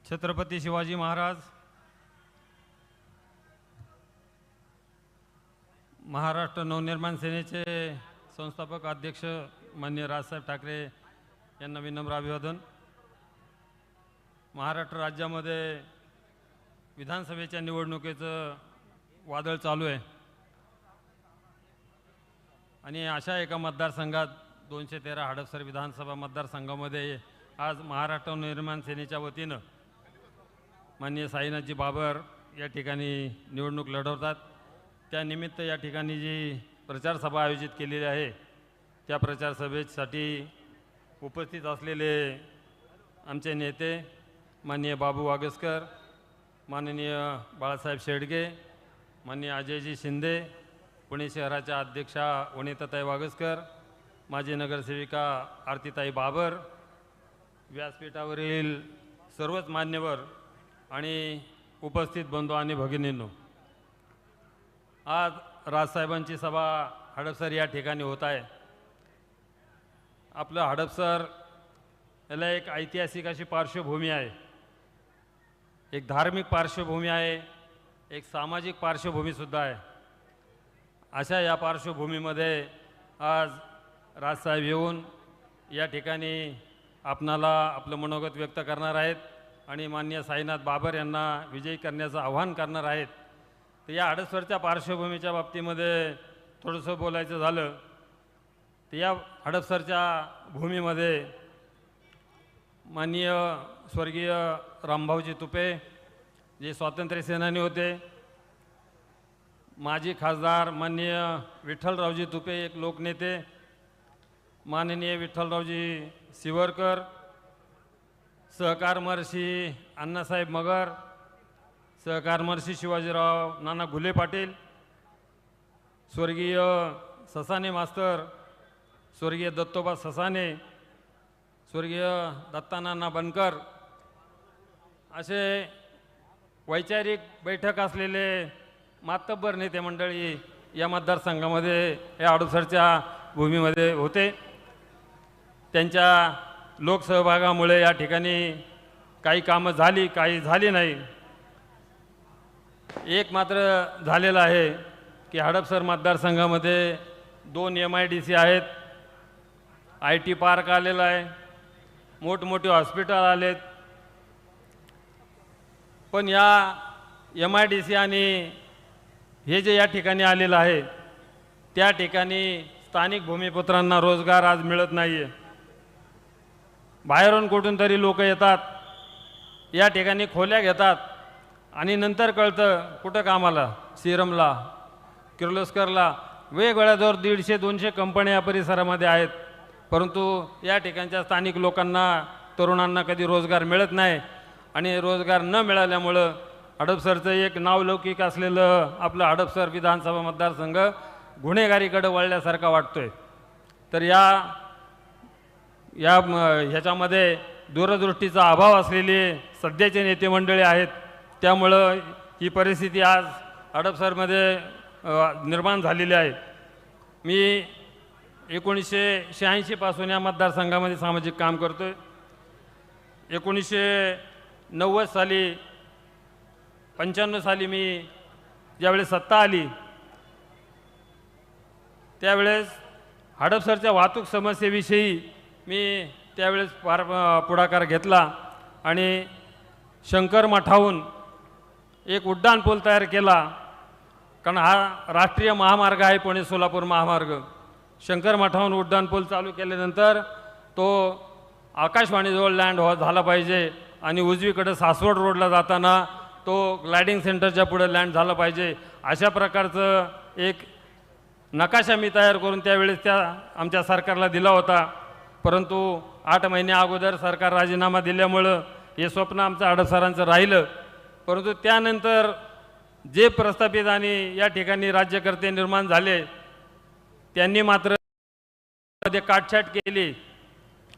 छत्रपती शिवाजी महाराज, महाराष्ट्र नवनिर्माण सेनेचे संस्थापक अध्यक्ष माननीय राजसाहेब ठाकरे यांना विनम्र अभिवादन। महाराष्ट्र राज्यामध्ये विधानसभेच्या निवडणुकीचं वादळ चालू आहे आणि अशा एका मतदारसंघात 213 हडपसर विधानसभा मतदारसंघामध्ये आज महाराष्ट्र नवनिर्माण सेनेच्या वतीनं माननीय साईनाथजी बाबर या ठिकाणी निवडणूक लढवतात। त्यानिमित्त या ठिकाणी जी प्रचार सभा आयोजित केलेली आहे त्या प्रचार सभेसाठी उपस्थित असलेले आमचे नेते माननीय बाबू वागसकर, माननीय बाळासाहेब शेडगे, माननीय अजयजी शिंदे, पुणे शहराच्या अध्यक्षा वनिताताई वागसकर, माजी नगरसेविका आरतीताई बाबर, व्यासपीठावरील सर्वच मान्यवर आणि उपस्थित बंधू आणि भगिनींनो, आज राजसाहेबांची सभा हडपसर या ठिकाणी होत आहे। आपलं हडपसर याला एक ऐतिहासिक अशी पार्श्वभूमी आहे, एक धार्मिक पार्श्वभूमी आहे, एक सामाजिक पार्श्वभूमीसुद्धा आहे। अशा या पार्श्वभूमीमध्ये आज राजसाहेब येऊन या ठिकाणी आपणाला आपलं मनोगत व्यक्त करणार आहेत आणि माननीय साईनाथ बाबर यांना विजयी करण्याचं आव्हान करणार आहेत। तर या हडपसरच्या पार्श्वभूमीच्या बाबतीमध्ये थोडंसं बोलायचं झालं तर या हडपसरच्या भूमीमध्ये माननीय स्वर्गीय रामभाऊजी तुपे जे स्वातंत्र्य सेनानी होते, माजी खासदार माननीय विठ्ठलरावजी तुपे एक लोकनेते, माननीय विठ्ठलरावजी सिवरकर, सहकार महर्षी अण्णासाहेब मगर, सहकार महर्षी शिवाजीराव नाना घुले पाटील, स्वर्गीय ससाने मास्तर, स्वर्गीय दत्तोबा ससाने, स्वर्गीय दत्तानाना बनकर, असे वैचारिक बैठक असलेले मातब्बर नेते मंडळी या मतदारसंघामध्ये या हडपसरच्या भूमीमध्ये होते। त्यांच्या लोकसहभागामुळे या ठिकाणी काही कामं झाली, काही झाली नाही। एक मात्र झालेलं आहे की हडपसर मतदारसंघामध्ये 2 MIDC आहेत, IT पार्क आलेला आहे, मोठमोठे हॉस्पिटल आलेत, पण या MIDC आणि हे जे या ठिकाणी आलेलं आहे त्या ठिकाणी स्थानिक भूमिपुत्रांना रोजगार आज मिळत नाही आहे। बाहेरून कुठून तरी लोक येतात, या ठिकाणी खोल्या घेतात आणि नंतर कळतं कुठं कामाला, सिरमला, किर्लोस्करला, वेगवेगळ्या जवळ 150-200 कंपन्या या परिसरामध्ये आहेत, परंतु या ठिकाणच्या स्थानिक लोकांना, तरुणांना कधी रोजगार मिळत नाही आणि रोजगार न मिळाल्यामुळं हडपसरचं एक नावलौकिक असलेलं आपलं हडपसर विधानसभा मतदारसंघ गुन्हेगारीकडे वळल्यासारखा वाटतोय। तर ह्याच्यामध्ये दूरदृष्टीचा अभाव असलेले सध्याचे नेते मंडळी आहेत, त्यामुळं ही परिस्थिती आज हडपसरमध्ये निर्माण झालेली आहे। मी 1986 पासून या मतदारसंघामध्ये सामाजिक काम करतोय। 1990 साली 95 साली मी ज्यावेळेस सत्ता आली त्यावेळेस हडपसरच्या वाहतूक समस्येविषयी मी त्यावेळेस पुढाकार घेतला आणि शंकर मठाहून एक उड्डाणपूल तयार केला, कारण हा राष्ट्रीय महामार्ग आहे, पुणे सोलापूर महामार्ग। शंकर मठाहून उड्डाणपूल चालू केल्यानंतर तो आकाशवाणीजवळ लँड झाला पाहिजे आणि उजवीकडे सासवड रोडला जाताना तो ग्लायडिंग सेंटरच्या पुढे लँड झाला पाहिजे, अशा प्रकारचं एक नकाशा मी तयार करून त्यावेळेस आमच्या सरकारला दिला होता। परंतु 8 महिन्या अगोदर सरकार राजीनामा दिल्यामुळं हे स्वप्न आमचं हडपसरांचं राहिलं। परंतु त्यानंतर जे प्रस्थापित आणि या ठिकाणी राज्यकर्ते निर्माण झाले त्यांनी मात्र काटछाट केली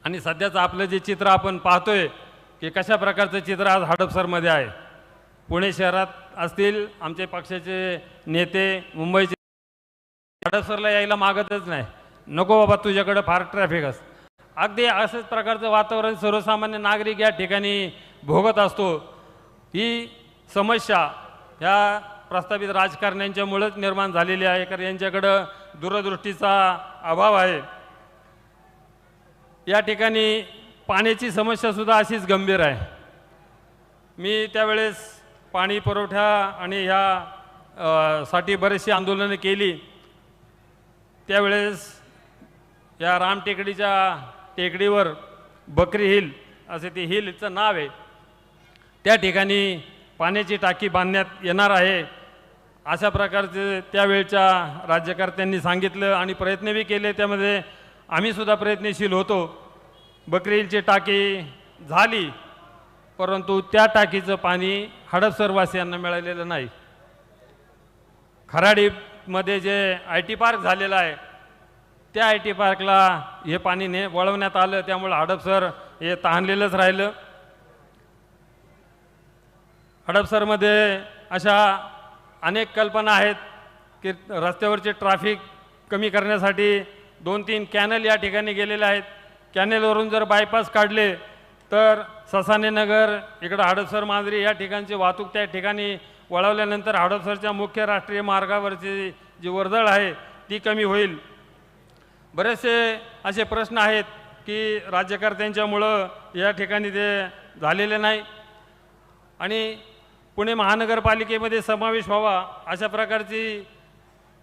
आणि सध्याचं आपलं जे चित्र आपण पाहतोय की कशा प्रकारचं चित्र आज हडपसरमध्ये आहे। पुणे शहरात असतील आमचे पक्षाचे नेते, मुंबईचे हडपसरला यायला मागतच नाही, नको बाबा तुझ्याकडे फार ट्रॅफिक असतं, अगदी असंच प्रकारचं वातावरण सर्वसामान्य नागरिक या ठिकाणी भोगत असतो। ही समस्या ह्या प्रस्थापित राजकारण्यांच्यामुळेच निर्माण झालेली आहे, कारण यांच्याकडं दूरदृष्टीचा अभाव आहे। या ठिकाणी पाण्याची समस्यासुद्धा अशीच गंभीर आहे। मी त्यावेळेस पाणी पुरवठा आणि ह्या साठी बरीचशी आंदोलनं केली। त्यावेळेस या रामटेकडीच्या टेकडीवर बकरी हिल असे ते हिलचं नाव आहे, त्या ठिकाणी पाण्याची टाकी बांधण्यात येणार आहे अशा प्रकारचे त्यावेळच्या राज्यकर्त्यांनी सांगितलं आणि प्रयत्नही केले। त्यामध्ये आम्हीसुद्धा प्रयत्नशील होतो। बकरी हिलची टाकी झाली, परंतु त्या टाकीचं पाणी हडपसरवासियांना मिळालेलं नाही। खराडीमध्ये जे IT पार्क झालेलं आहे, त्या IT पार्कला हे पाणी वळवण्यात आलं, त्यामुळे हडपसर हे तहानलेलंच राहिलं। हडपसरमध्ये अशा अनेक कल्पना आहेत की रस्त्यावरचे ट्रॅफिक कमी करण्यासाठी 2-3 कॅनल या ठिकाणी गेलेले आहेत। कॅनलवरून जर बायपास काढले तर ससाने नगर इकडं हडपसर मांजरी या ठिकाणची वाहतूक त्या ठिकाणी वळवल्यानंतर हडपसरच्या मुख्य राष्ट्रीय मार्गावरची जी वर्दळ आहे ती कमी होईल। बरेचसे असे प्रश्न आहेत की राज्यकर्त्यांच्यामुळं या ठिकाणी ते झालेले नाही आणि पुणे महानगरपालिकेमध्ये समावेश व्हावा अशा प्रकारची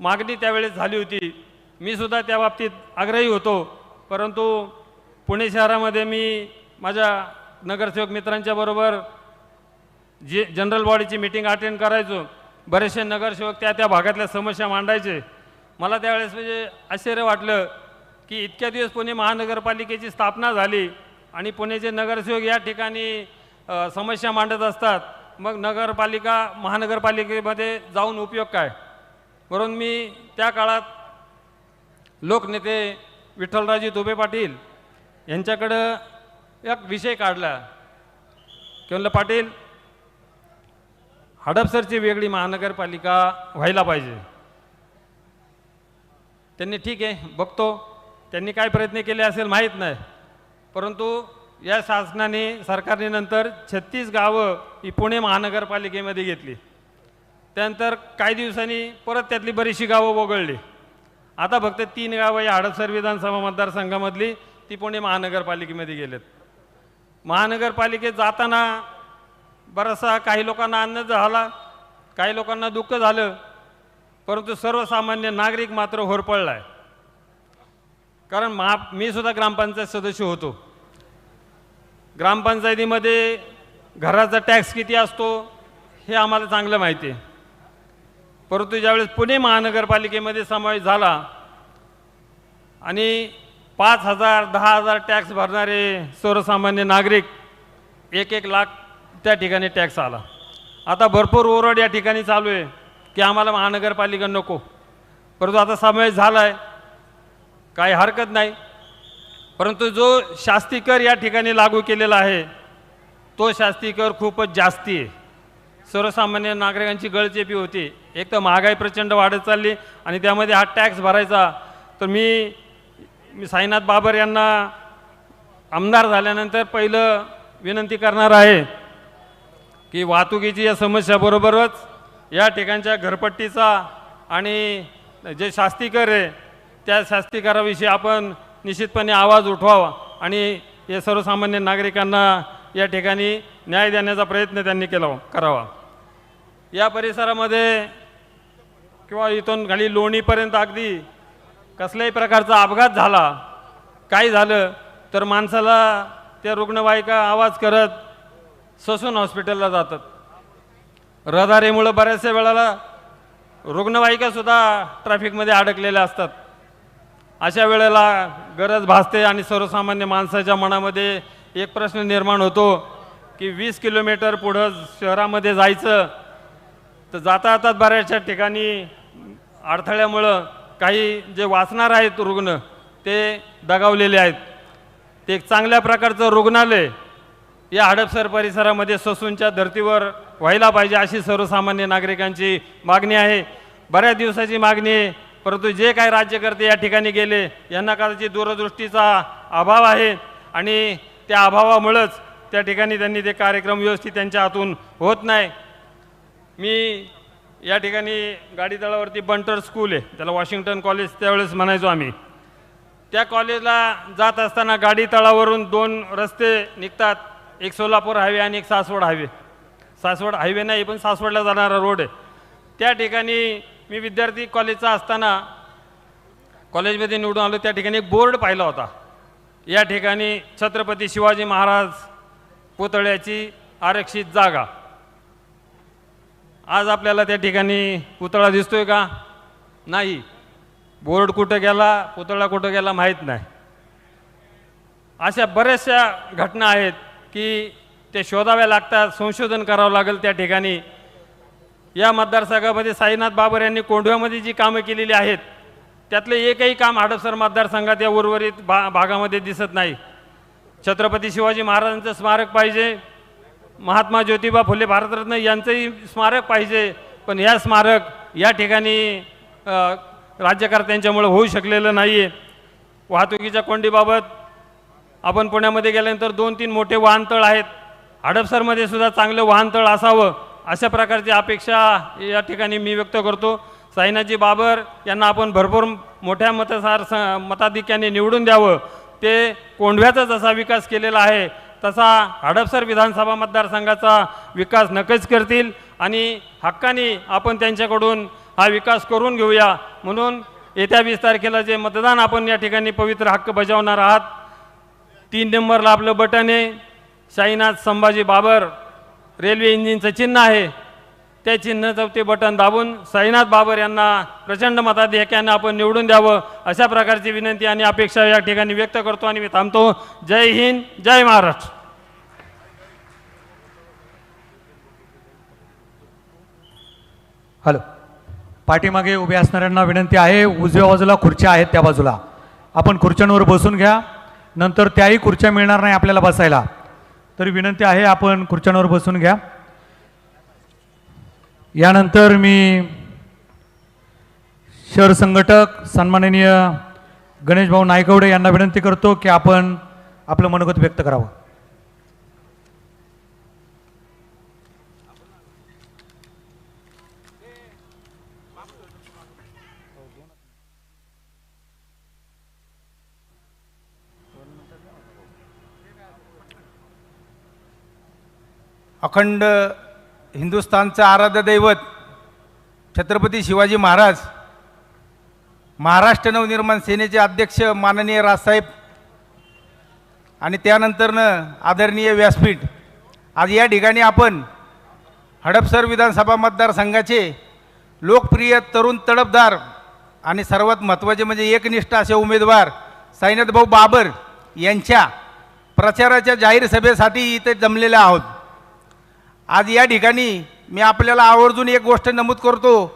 मागणी त्यावेळेस झाली होती। मी सुद्धा त्या बाबतीत आग्रही होतो, परंतु पुणे शहरामध्ये मी माझ्या नगरसेवक मित्रांच्या बरोबर जनरल बॉडीची मीटिंग अटेंड करायचो। बरेचसे नगरसेवक त्या भागातल्या समस्या मांडायचे। मला त्यावेळेस म्हणजे आश्चर्य वाटलं की इतक्या दिवस पुणे महानगरपालिकेची स्थापना झाली आणि पुणेचे नगरसेवक या ठिकाणी समस्या मांडत असतात, मग महानगरपालिकेमध्ये जाऊन उपयोग काय? म्हणून मी त्या काळात लोकनेते विठ्ठलरावजी धोबे पाटील यांच्याकडं एक विषय काढला की म्हणलं, पाटील हडपसरची वेगळी महानगरपालिका व्हायला पाहिजे। त्यांनी ठीक आहे बघतो, त्यांनी काय प्रयत्न केले असेल माहीत नाही, परंतु या सरकारने नंतर 36 गावं ही पुणे महानगरपालिकेमध्ये घेतली। त्यानंतर काही दिवसांनी परत त्यातली बरीचशी गावं वगळली। आता फक्त 3 गावं या हडपसर विधानसभा मतदारसंघामधली ती पुणे महानगरपालिकेमध्ये गेलेत। महानगरपालिकेत जाताना बराचसा काही लोकांना आनंद झाला, काही लोकांना दुःख झालं, परंतु सर्वसामान्य नागरिक मात्र होरपळला आहे। कारण मी सुद्धा ग्रामपंचायत सदस्य होतो। ग्रामपंचायतीमध्ये घराचा टॅक्स किती असतो हे आम्हाला चांगलं माहिती आहे, परंतु ज्यावेळेस पुणे महानगरपालिकेमध्ये समावेश झाला आणि 5,000 10,000 टॅक्स भरणारे सर्वसामान्य नागरिक 1-1 लाख त्या ठिकाणी टॅक्स आला। आता भरपूर ओरड या ठिकाणी चालू आहे की आम्हाला महानगरपालिका नको, परंतु आता समावेश झाला आहे, काही हरकत नाही। परंतु जो शास्ती कर या ठिकाणी लागू केलेला आहे तो शास्ती कर खूपच जास्ती आहे। सर्वसामान्य नागरिकांची गळचेपी होती। एक तर महागाई प्रचंड वाढत चालली आणि त्यामध्ये हा टॅक्स भरायचा। तर मी साईनाथ बाबर यांना आमदार झाल्यानंतर पहिलं विनंती करणार आहे की वाहतुकीची या समस्याबरोबरच या ठिकाणच्या घरपट्टीचा आणि जे शास्ती कर आहे त्या शास्ती कराविषयी आपण निश्चितपणे आवाज उठवावा आणि या सर्वसामान्य नागरिकांना या ठिकाणी न्याय देण्याचा प्रयत्न त्यांनी करावा। या परिसरामध्ये किंवा इथून खाली लोणीपर्यंत अगदी कसल्याही प्रकारचा अपघात झाला, काय झालं तर माणसाला त्या रुग्णवाहिका आवाज करत ससून हॉस्पिटलला जातात। रहदारीमुळं बऱ्याचशा वेळेला रुग्णवाहिकासुद्धा ट्रॅफिकमध्ये अडकलेल्या असतात। अशा वेळेला गरज भासते आणि सर्वसामान्य माणसाच्या मनामध्ये एक प्रश्न निर्माण होतो की 20 किलोमीटर पुढं शहरामध्ये जायचं तर जाता बऱ्याचशा ठिकाणी अडथळ्यामुळं काही जे वाचणार आहेत रुग्ण ते दगावलेले आहेत। ते एक चांगल्या प्रकारचं रुग्णालय या हडपसर परिसरामध्ये ससूनच्या धर्तीवर व्हायला पाहिजे अशी सर्वसामान्य नागरिकांची मागणी आहे। बऱ्याच दिवसाची मागणी आहे, परंतु जे काही राज्यकर्ते या ठिकाणी गेले यांना कदाचित दूरदृष्टीचा अभाव आहे आणि त्या अभावामुळेच त्या ठिकाणी त्यांनी ते कार्यक्रम व्यवस्थित त्यांच्या हातून होत नाही. मी या ठिकाणी गाडी तळावरती बंटर स्कूल आहे, त्याला वॉशिंग्टन कॉलेज त्यावेळेस म्हणायचो आम्ही. त्या कॉलेजला जात असताना गाडी तळावरून 2 रस्ते निघतात, एक सोलापूर हायवे आणि एक सासवड हायवे. सासवड हायवे नाही पण सासवडला जाणारा रोड आहे. त्या ठिकाणी मी विद्यार्थी कॉलेजचा असताना कॉलेजमध्ये निवडून आलो, त्या ठिकाणी एक बोर्ड पाहिला होता, या ठिकाणी छत्रपती शिवाजी महाराज पुतळ्याची आरक्षित जागा. आज आपल्याला त्या ठिकाणी पुतळा दिसतोय का? नाही. बोर्ड कुठं गेला, पुतळा कुठं गेला माहीत नाही. अशा बऱ्याचशा घटना आहेत की ते शोधाव्या लागतात, संशोधन करावं लागेल. त्या ठिकाणी या मतदारसंघामध्ये साईनाथ बाबर यांनी कोंढव्यामध्ये जी कामं केलेली आहेत त्यातले एकही काम हडपसर मतदारसंघात या उर्वरित भागामध्ये दिसत नाही. छत्रपती शिवाजी महाराजांचं स्मारक पाहिजे, महात्मा ज्योतिबा फुले भारतरत्न यांचंही स्मारक पाहिजे, पण या स्मारक या ठिकाणी राज्यकर्त्यांच्यामुळे होऊ शकलेलं नाही आहे. वाहतुकीच्या कोंडीबाबत आपण पुण्यामध्ये गेल्यानंतर 2-3 मोठे वाहनतळ आहेत. हडपसरमध्ये सुद्धा चांगलं वाहनतळ असावं अशा प्रकारची अपेक्षा या ठिकाणी मी व्यक्त करतो. साईनाथजी बाबर यांना आपण भरपूर मोठ्या मताधिक्याने निवडून द्यावं. ते कोंढव्याचा जसा विकास केलेला आहे तसा हडपसर विधानसभा मतदारसंघाचा विकास नक्कीच करतील आणि हक्काने आपण त्यांच्याकडून हा विकास करून घेऊया. म्हणून येत्या 20 तारखेला जे मतदान आपण या ठिकाणी पवित्र हक्क बजावणार आहात, 3 नंबरला आपलं बटन आहे, साईनाथ संभाजी बाबर रेल्वे इंजिनचं चिन्ह आहे, त्या चिन्हाचं ते बटन दाबून साईनाथ बाबर यांना प्रचंड मताधिक्याने आपण निवडून द्यावं अशा प्रकारची विनंती आणि अपेक्षा या ठिकाणी व्यक्त करतो आणि मी थांबतो. जय हिंद, जय महाराष्ट्र. हॅलो, पाठीमागे उभे असणाऱ्यांना विनंती आहे, उजव्या बाजूला खुर्च्या आहेत त्या बाजूला आपण खुर्च्यांवर बसून घ्या, नंतर त्याही खुर्च्या मिळणार नाही आपल्याला बसायला, तरी विनंती आहे आपण खुर्च्यांवर बसून घ्या. यानंतर मी शहर संघटक सन्माननीय गणेश भाऊ नायकवडे यांना विनंती करतो की आपण आपलं मनोगत व्यक्त करावं. अखंड हिंदुस्थानचं आराध्य दैवत छत्रपती शिवाजी महाराज, महाराष्ट्र नवनिर्माण सेनेचे अध्यक्ष माननीय राजसाहेब आणि त्यानंतरनं आदरणीय व्यासपीठ, आज या ठिकाणी आपण हडपसर विधानसभा मतदारसंघाचे लोकप्रिय तरुण तडफदार आणि सर्वात महत्त्वाचे म्हणजे एकनिष्ठ असे उमेदवार साईनाथ भाऊ बाबर यांच्या प्रचाराच्या जाहीर सभेसाठी इथे जमलेले आहोत. आज या ठिकाणी मी आपल्याला आवर्जून एक गोष्ट नमूद करतो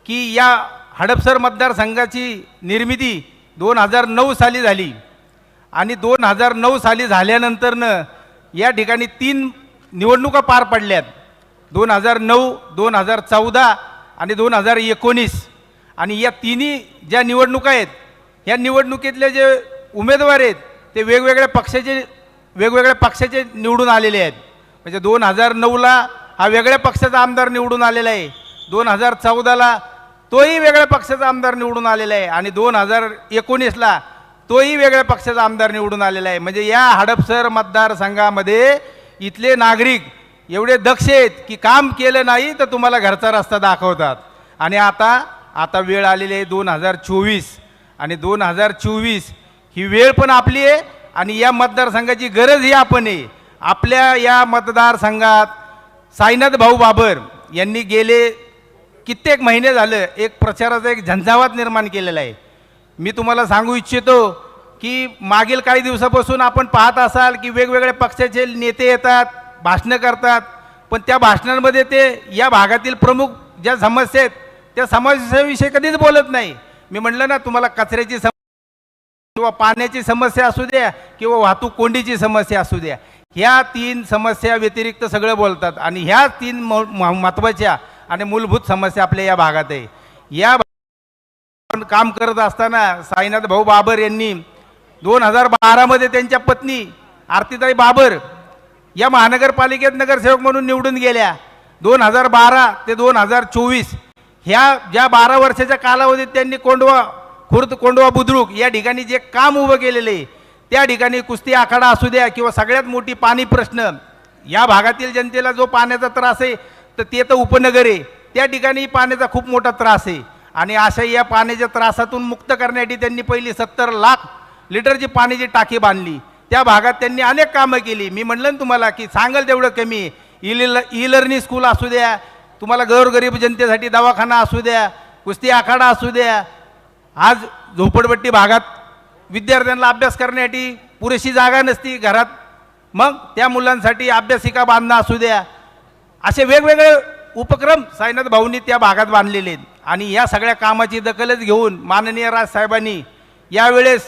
की या हडपसर मतदारसंघाची निर्मिती 2009 साली झाली आणि 2009 साली झाल्यानंतरनं या ठिकाणी 3 निवडणुका पार पडल्यात, 2009, 2014 आणि 2019. आणि या तिन्ही ज्या निवडणुका आहेत ह्या निवडणुकीतले जे उमेदवार आहेत ते वेगवेगळ्या पक्षाचे निवडून आलेले आहेत. म्हणजे 2009ला हा वेगळ्या पक्षाचा आमदार निवडून आलेला आहे, 2014ला तोही वेगळ्या पक्षाचा आमदार निवडून आलेला आहे आणि 2019ला तोही वेगळ्या पक्षाचा आमदार निवडून आलेला आहे. म्हणजे या हडपसर मतदारसंघामध्ये इथले नागरिक एवढे दक्ष आहेत की काम केलं नाही तर तुम्हाला घरचा रस्ता दाखवतात. आणि आता वेळ आलेली आहे 2024 आणि 2024 ही वेळ पण आपली आहे आणि या मतदारसंघाची गरज ही आपण आहे. आपल्या या मतदारसंघात साईनाथ भाऊ बाबर यांनी गेले कित्येक महिने झालं एक प्रचाराचा एक झंझावात निर्माण केलेला आहे. मी तुम्हाला सांगू इच्छितो की मागील काही दिवसापासून आपण पाहत असाल की वेगवेगळ्या पक्षाचे नेते येतात, भाषणं करतात, पण त्या भाषणांमध्ये ते या भागातील प्रमुख ज्या समस्या आहेत त्या समस्याविषयी कधीच बोलत नाही. मी म्हटलं ना तुम्हाला, कचऱ्याची किंवा पाण्याची समस्या असू द्या किंवा वाहतूक कोंडीची समस्या असू द्या, ह्या 3 समस्या व्यतिरिक्त सगळं बोलतात आणि ह्या 3 महत्त्वाच्या आणि मूलभूत समस्या आपल्या या भागात आहे. या काम करत असताना साईनाथ भाऊ बाबर यांनी 2012 मध्ये त्यांच्या पत्नी आरतीताई बाबर या महानगरपालिकेत नगरसेवक म्हणून निवडून गेल्या. 2012 ते 2024 ह्या ज्या 12 वर्षाच्या कालावधीत त्यांनी खुर्द कोंडवा बुद्रुक या ठिकाणी जे काम उभं केलेलं आहे, त्या ठिकाणी कुस्ती आखाडा असू द्या किंवा सगळ्यात मोठी पाणी प्रश्न, या भागातील जनतेला जो पाण्याचा त्रास आहे तर ते तर उपनगर आहे, त्या ठिकाणी पाण्याचा खूप मोठा त्रास आहे. आणि अशा या पाण्याच्या त्रासातून मुक्त करण्यासाठी त्यांनी पहिली 70 लाख लिटरची पाण्याची टाकी बांधली. त्या भागात त्यांनी अनेक कामं केली. मी म्हणलं ना तुम्हाला की सांगाल तेवढं कमी. ई लर्निंग स्कूल असू द्या, तुम्हाला गोरगरीब जनतेसाठी दवाखाना असू द्या, कुस्ती आखाडा असू द्या. आज झोपडपट्टी भागात विद्यार्थ्यांना अभ्यास करण्यासाठी पुरेशी जागा नसती घरात, मग त्या मुलांसाठी अभ्यासिका बांधणं असू द्या. असे वेगवेगळे उपक्रम साईनाथ भाऊंनी त्या भागात बांधलेले आहेत. आणि या सगळ्या कामाची दखलच घेऊन माननीय राजसाहेबांनी यावेळेस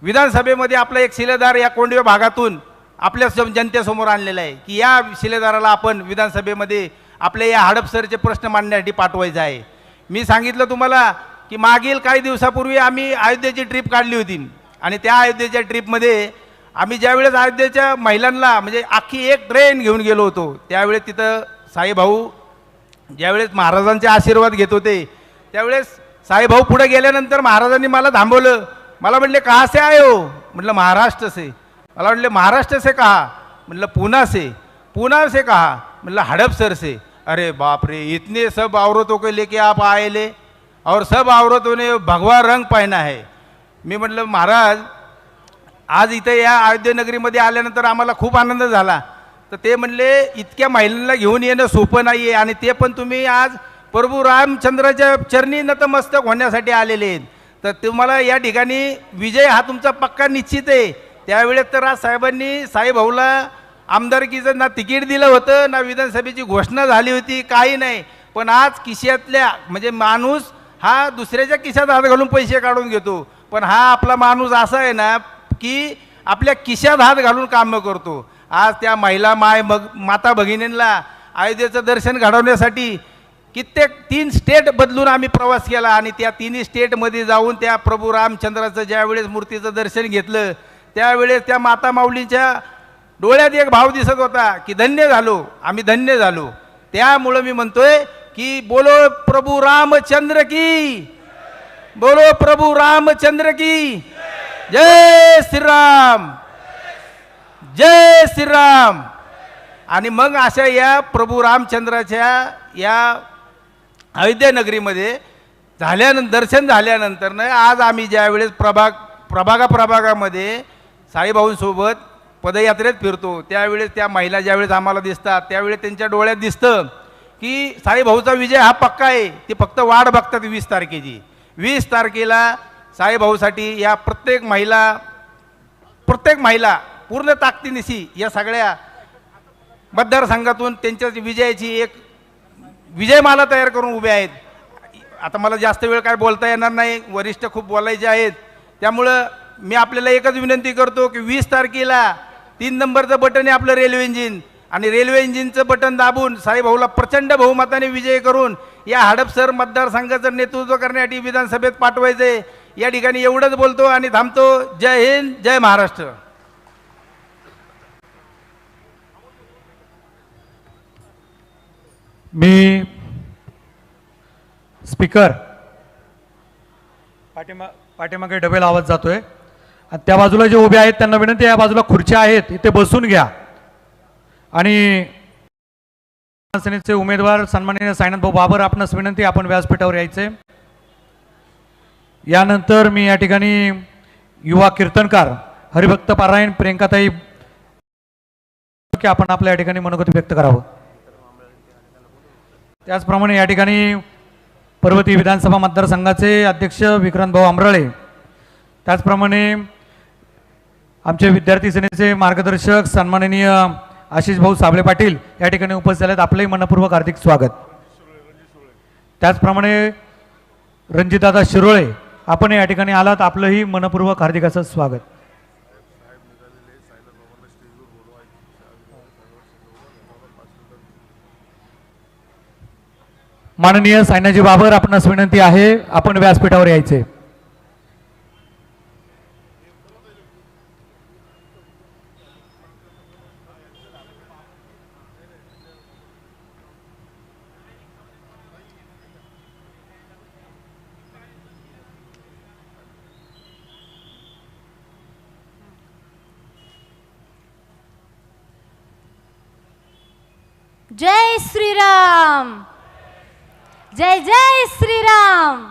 विधानसभेमध्ये आपला एक शिलेदार या कोंडवे भागातून आपल्या जनतेसमोर आणलेला आहे की या शिलेदाराला आपण विधानसभेमध्ये आपल्या या हडपसरचे प्रश्न मांडण्यासाठी पाठवायचं आहे. मी सांगितलं तुम्हाला की मागील काही दिवसापूर्वी आम्ही अयोध्येची ट्रिप काढली होती आणि त्या अयोध्येच्या ट्रिपमध्ये आम्ही ज्यावेळेस अयोध्येच्या महिलांना म्हणजे अख्खी एक ट्रेन घेऊन गेलो होतो, त्यावेळेस तिथं साईभाऊ ज्यावेळेस महाराजांचे आशीर्वाद घेत होते, त्यावेळेस साईभाऊ पुढे गेल्यानंतर महाराजांनी मला थांबवलं. मला म्हटले कहाँ से आए हो? म्हटलं महाराष्ट्र से. मला म्हटले महाराष्ट्र से कहा? म्हटलं पूना से. पूना से कहा? म्हटलं हड़पसर से. अरे बाप रे, इतने सब औरतों को लेके आप आए ले और सब औरतों ने भगवा रंग पहना है. मी म्हटलं महाराज आज इथं या अयोध्या नगरीमध्ये आल्यानंतर आम्हाला खूप आनंद झाला. तर ते म्हणले इतक्या महिलांना घेऊन येणं सोपं नाही आहे आणि ते पण तुम्ही आज प्रभू रामचंद्राच्या चरणी नतमस्तक होण्यासाठी आलेले आहेत, तर तुम्हाला या ठिकाणी विजय हा तुमचा पक्का निश्चित आहे. त्यावेळेस तर आज साहेबांनी साईभाऊला आमदारकीचं ना तिकीट दिलं होतं ना विधानसभेची घोषणा झाली होती, काही नाही. पण आज खिशातल्या म्हणजे माणूस हा दुसऱ्याच्या खिशात हात घालून पैसे काढून घेतो, पण हा आपला माणूस असा आहे ना की आपल्या खिशात हात घालून कामं करतो. आज त्या महिला माता भगिनींना अयोध्येचं दर्शन घडवण्यासाठी कित्येक 3 स्टेट बदलून आम्ही प्रवास केला आणि त्या 3 स्टेटमध्ये जाऊन त्या प्रभू रामचंद्राचं ज्यावेळेस मूर्तीचं दर्शन घेतलं, त्यावेळेस त्या माता माऊलींच्या डोळ्यात एक भाव दिसत होता की धन्य झालो, आम्ही धन्य झालो. त्यामुळं मी म्हणतोय की बोलो प्रभू रामचंद्र की, बोलो प्रभू रामचंद्र की जय श्रीराम, जय श्रीराम. आणि मग अशा या प्रभू रामचंद्राच्या या अयोध्या नगरीमध्ये दर्शन झाल्यानंतर आज आम्ही ज्यावेळेस प्रभागामध्ये साईभाऊंसोबत पदयात्रेत फिरतो, त्यावेळेस त्या महिला ज्यावेळेस आम्हाला दिसतात त्यावेळेस त्यांच्या डोळ्यात दिसतं की साईभाऊचा विजय हा पक्का आहे. ते फक्त वाट बघतात 20 तारखेची. 20 तारखेला साईभाऊसाठी या प्रत्येक महिला पूर्ण ताकदीनिशी या सगळ्या मतदारसंघातून त्यांच्या विजयाची एक विजयमाला तयार करून उभे आहेत. आता मला जास्त वेळ काय बोलता येणार नाही, वरिष्ठ खूप बोलायचे आहेत, त्यामुळं मी आपल्याला एकच विनंती करतो की 20 तारखेला 3 नंबरचं बटन आहे आपलं रेल्वे इंजिन, आणि रेल्वे इंजिनचं बटन दाबून साईभाऊला प्रचंड बहुमताने विजय करून या हडपसर मतदारसंघाचं नेतृत्व करण्यासाठी विधानसभेत पाठवायचे. या ठिकाणी एवढंच बोलतो आणि थांबतो. जय हिंद, जय महाराष्ट्र. मी स्पीकर पाठीमागे डबेल आवाज जातोय आणि त्या बाजूला जे उभे आहेत त्यांना विनंती आहे, या बाजूला खुर्च्या आहेत इथे बसून घ्या. आणि सेनेचे उमेदवार सन्माननीय साईनाथ भाऊ बाबर आपणास विनंती, आपण व्यासपीठावर यायचे. यानंतर मी या ठिकाणी युवा कीर्तनकार हरिभक्त पारायण प्रियंकाताई की आपण आपल्या या ठिकाणी मनोगत व्यक्त करावं. त्याचप्रमाणे या ठिकाणी पर्वती विधानसभा मतदारसंघाचे अध्यक्ष विक्रांत भाऊ आमराळे, त्याचप्रमाणे आमचे विद्यार्थी सेनेचे मार्गदर्शक सन्माननीय आशिष भाऊ साबळे पाटील या ठिकाणी उपस्थित झालेत. आपलंही मनपूर्वक हार्दिक स्वागत. त्याचप्रमाणे रणजितदादा शिरोळे आपण या ठिकाणी आलात, आपलंही मनपूर्वक हार्दिक असं स्वागत. माननीय सायनाजी बाबर आपणास विनंती आहे, आपण व्यासपीठावर यायचे. जय श्रीराम, जय जय श्रीराम.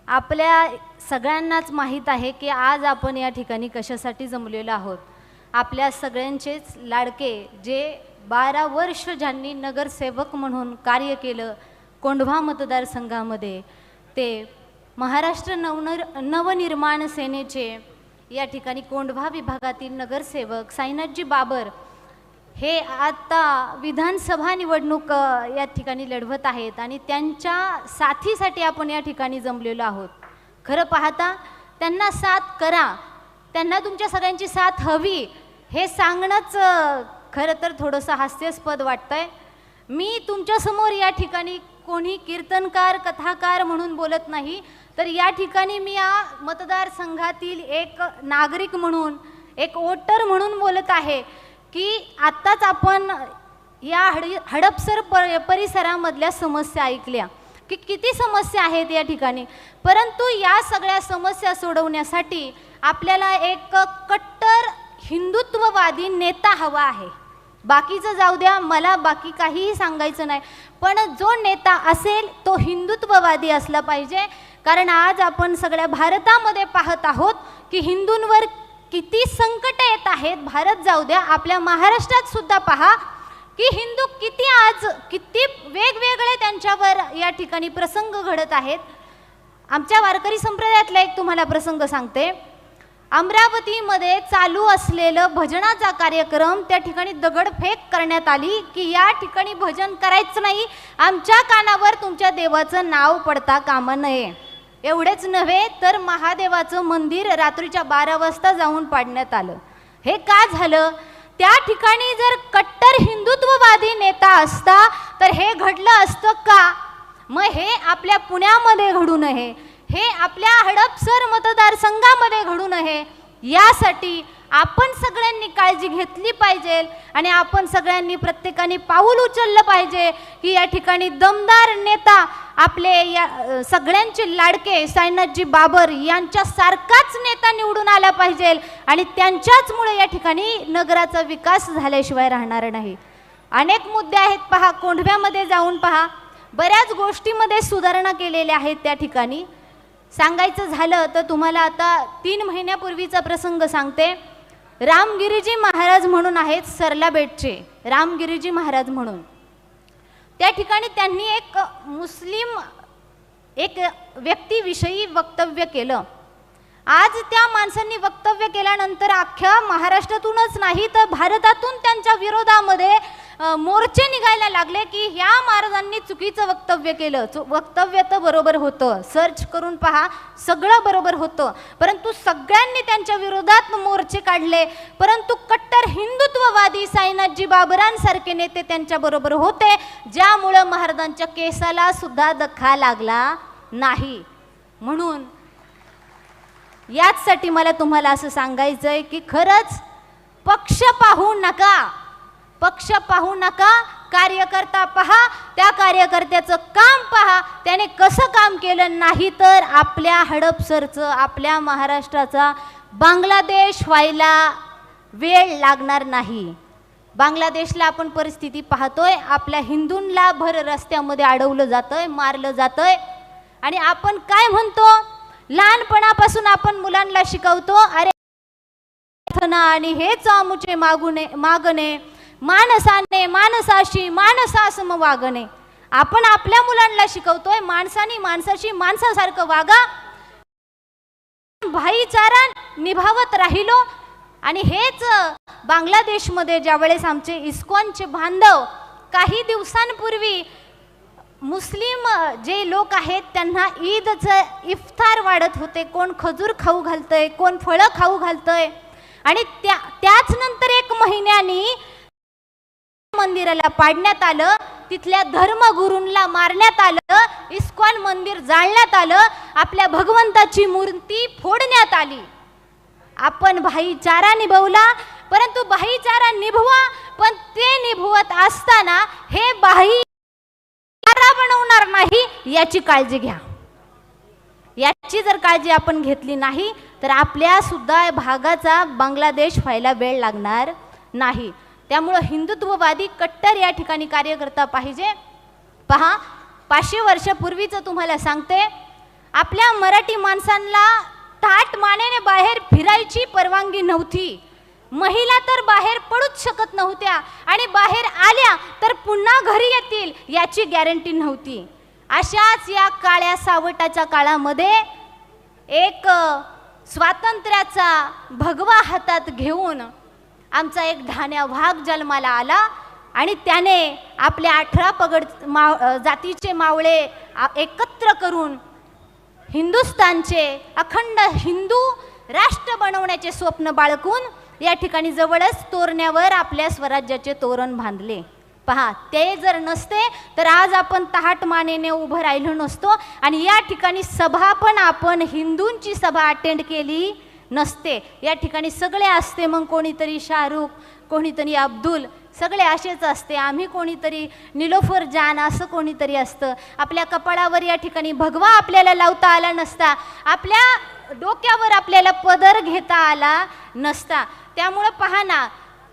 आपल्या सगळ्यांनाच माहीत आहे की आज आपण या ठिकाणी कशासाठी जमलेलो आहोत. आपल्या सगळ्यांचेच लाडके जे 12 वर्ष ज्यांनी नगरसेवक म्हणून कार्य केलं कोंढवा मतदारसंघामध्ये, ते महाराष्ट्र नवनिर्माण सेनेचे या ठिकाणी कोंढवा विभागातील नगरसेवक साईनाथजी बाबर हे आता विधानसभा निवडणूक या ठिकाणी लढवत आहेत आणि त्यांच्या साथीसाठी आपण या ठिकाणी जमलेलो आहोत. खरं पाहता त्यांना साथ करा, त्यांना तुमच्या सगळ्यांची साथ हवी हे सांगणंच खरं तर थोडंसं हास्यास्पद वाटतंय. मी तुमच्यासमोर या ठिकाणी कोणी कीर्तनकार कथाकार म्हणून बोलत नाही, तर या ठिकाणी मी या मतदारसंघातील एक नागरिक म्हणून, एक वोटर म्हणून बोलत आहे की आत्ताच आपण या हडपसर परिसरामधल्या समस्या ऐकल्या की किती समस्या आहेत या ठिकाणी. परंतु या सगळ्या समस्या सोडवण्यासाठी आपल्याला एक कट्टर हिंदुत्ववादी नेता हवा आहे. बाकीचं जाऊ द्या, मला बाकी काहीही सांगायचं नाही, पण जो नेता असेल तो हिंदुत्ववादी असला पाहिजे. कारण आज आपण सगळ्या भारतामध्ये पाहत आहोत की हिंदूंवर किती संकट येत आहेत. भारत जाऊ द्या, आपल्या महाराष्ट्रात सुद्धा पहा की हिंदू किती वेगवेगळे त्यांच्यावर या ठिकाणी प्रसंग घडत आहेत. आमच्या वारकरी संप्रदायातला एक तुम्हाला प्रसंग सांगते. अमरावतीमध्ये चालू असलेलं भजनाचा कार्यक्रम, त्या ठिकाणी दगडफेक करण्यात आली की या ठिकाणी भजन करायचं नाही, आमच्या कानावर तुमच्या देवाचं नाव पडता कामा नये. एवढेच नव्हे तर महादेवाचं मंदिर रात्रीच्या 12 वाजता जाऊन पाडण्यात आलं. हे का झालं? त्या ठिकाणी जर कट्टर हिंदुत्ववादी नेता असता तर हे घडलं असतं का? मग हे आपल्या पुण्यामध्ये घडू नये, हे आपल्या हडपसर मतदारसंघामध्ये घडू नये, यासाठी आपण सगळ्यांनी काळजी घेतली पाहिजे आणि आपण सगळ्यांनी प्रत्येकाने पाऊल उचललं पाहिजे की या ठिकाणी दमदार नेता आपले या सगळ्यांचे लाडके साईनाथजी बाबर यांच्यासारखाच नेता निवडून आला पाहिजे आणि त्यांच्याचमुळे या ठिकाणी नगराचा विकास झाल्याशिवाय राहणार नाही. अनेक मुद्दे आहेत पहा, कोंढव्यामध्ये जाऊन पहा, बऱ्याच गोष्टीमध्ये सुधारणा केलेल्या आहेत. त्या ठिकाणी सांगायचं झालं तर तुम्हाला आता 3 महिन्यापूर्वीचा प्रसंग सांगते. रामगिरीजी महाराज म्हणून आहेत सरला बेटचे, रामगिरीजी महाराज म्हणून, त्या ठिकाणी त्यांनी एक मुस्लिम व्यक्तीविषयी वक्तव्य केलं. आज त्या माणसांनी वक्तव्य केल्यानंतर अख्ख्या महाराष्ट्रातूनच नाही तर भारतातून त्यांच्या विरोधामध्ये मोर्चे निघायला लागले की ह्या महाराजांनी चुकीचं वक्तव्य केलं. वक्तव्य तर बरोबर होतं, सर्च करून पहा, सगळं बरोबर होतं, परंतु सगळ्यांनी त्यांच्या विरोधात मोर्चे काढले. परंतु कट्टर हिंदुत्ववादी साईनाथजी बाबरांसारखे नेते त्यांच्याबरोबर होते, ज्यामुळं महाराजांच्या केसाला सुद्धा धक्का लागला नाही. म्हणून याचसाठी मला तुम्हाला असं सांगायचं आहे की खरंच पक्ष पाहू नका, पक्ष पाहू नका, कार्यकर्ता पहा, त्या कार्यकर्त्याचं काम पहा, त्याने कसं काम केलं. नाही तर आपल्या हडपसरचं, आपल्या महाराष्ट्राचा बांगलादेश व्हायला वेळ लागणार नाही. बांगलादेशला आपण परिस्थिती पाहतोय, आपल्या हिंदूंना भर रस्त्यामध्ये अडवलं जातंय, मारलं जातंय आणि आपण काय म्हणतो, लहानपणापासून आपण मुलांना शिकवतो, अरे आणि हेच आमुचे मागणे, माणसाने माणसाशी माणसासम वागणे. आपण आपल्या मुलांना शिकवतोय माणसाने माणसाशी माणसासारखं वागा, भाईचारा निभावत राहिलो. आणि हेच बांगलादेशमध्ये ज्यावेळेस आमचे इस्कॉनचे बांधव काही दिवसांपूर्वी मुस्लिम जे लोक आहेत त्यांना ईदचं इफ्तार वाढत होते, कोण खजूर खाऊ घालतंय, कोण फळं खाऊ घालतंय, आणि त्याच नंतर 1 महिन्यानी मंदिराला पाडण्यात आलं, तिथल्या धर्मगुरूंना मारण्यात आलं, इस्कॉन मंदिर जाळण्यात आलं, आपल्या भगवंताची मूर्ती फोडण्यात आली. आपण भाईचारा निभवला, परंतु भाईचारा निभवा, पण ते निभवत असताना हे भाईचारा बनवणार नाही याची काळजी घ्या. याची जर काळजी आपण घेतली नाही तर आपल्या सुद्धा भागाचा बांगलादेश व्हायला वेळ लागणार नाही. त्यामुळं हिंदुत्ववादी कट्टर या ठिकाणी कार्यकर्ता पाहिजे. पहा, 500 वर्षापूर्वीचं तुम्हाला सांगते, आपल्या मराठी माणसांना ताट मानेने बाहेर फिरायची परवानगी नव्हती. महिला तर बाहेर पडूच शकत नव्हत्या आणि बाहेर आल्या तर पुन्हा घरी येतील याची गॅरंटी नव्हती. अशाच या काळ्या सावटाच्या काळामध्ये एक स्वातंत्र्याचा भगवा हातात घेऊन आमचा एक ढाण्या वाघ जन्माला आला आणि त्याने आपल्या 18 पगड जातीचे मावळे एकत्र करून हिंदुस्थानचे अखंड हिंदू राष्ट्र बनवण्याचे स्वप्न बाळगून या ठिकाणी जवळच तोरण्यावर आपल्या स्वराज्याचे तोरण बांधले. पहा, ते जर नसते तर आज आपण तहाट मानेने उभं राहिलो नसतो आणि या ठिकाणी सभा पण आपण हिंदूंची सभा अटेंड केली नसते. या ठिकाणी सगळे असते, मग कोणीतरी शाहरुख, कोणीतरी अब्दुल, सगळे असेच असते. आम्ही कोणीतरी निलोफर जान असं कोणीतरी असतं. आपल्या कपाळावर या ठिकाणी भगवा आपल्याला लावता आला नसता, आपल्या डोक्यावर आपल्याला पदर घेता आला नसता. त्यामुळं पहा ना,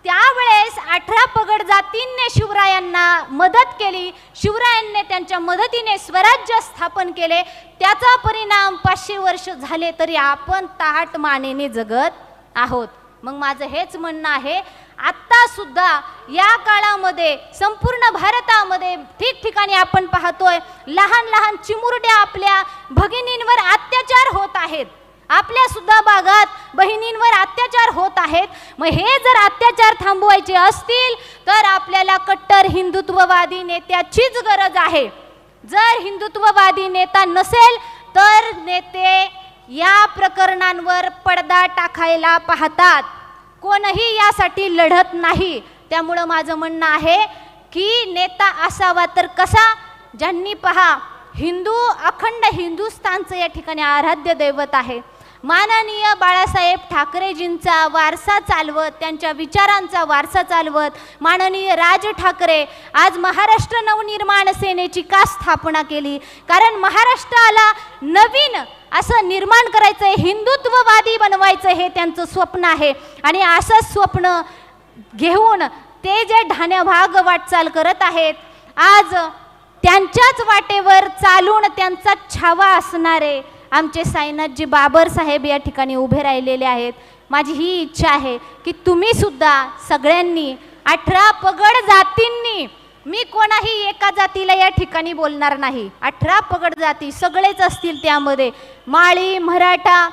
त्यावेळेस 18 पगड जातींनी शिवरायांना मदत केली, शिवरायांनी त्यांच्या मदतीने स्वराज्य स्थापन केले. त्याचा परिणाम 500 वर्ष झाले तरी आपण ताट मानेने जगत आहोत. मग माझं हेच म्हणणं आहे, आत्ता सुद्धा या काळामध्ये संपूर्ण भारतामध्ये ठिकठिकाणी आपण पाहतोय लहान लहान चिमुरड्या आपल्या भगिनींवर अत्याचार होत आहेत. आपल्या सुद्धा भागात बहिणींवर अत्याचार होत आहेत. मग हे जर अत्याचार थांबवायचे असतील तर आपल्याला कट्टर हिंदुत्ववादी नेत्याचीच गरज आहे. जर हिंदुत्ववादी नेता नसेल तर नेते या प्रकरणांवर पडदा टाकायला पाहतात, कोणही यासाठी लढत नाही. त्यामुळं माझं म्हणणं आहे की नेता असावा तर कसा, ज्यांनी पहा हिंदू अखंड हिंदुस्थानचं या ठिकाणी आराध्य दैवत आहे. माननीय बाळासाहेब ठाकरेजींचा वारसा चालवत, त्यांच्या विचारांचा वारसा चालवत माननीय राज ठाकरे आज महाराष्ट्र नवनिर्माण सेनेची का स्थापना केली? कारण महाराष्ट्राला नवीन असं निर्माण करायचं आहे, हिंदुत्ववादी बनवायचं हे त्यांचं स्वप्न आहे. आणि असं स्वप्न घेऊन ते जे ढाण्याभाग वाटचाल करत आहेत, आज त्यांच्याच वाटेवर चालून त्यांचा छावा असणारे आमचे साईनाथजी बाबर साहेब या ठिकाणी उभे राहिलेले आहेत. माझी ही इच्छा आहे की तुम्ही सुद्धा सगळ्यांनी 18 पगड जातींनी, मी कोणाही एका जातीला या ठिकाणी बोलणार नाही, 18 पगड जाती सगळेच असतील, त्यामध्ये माळी मराठा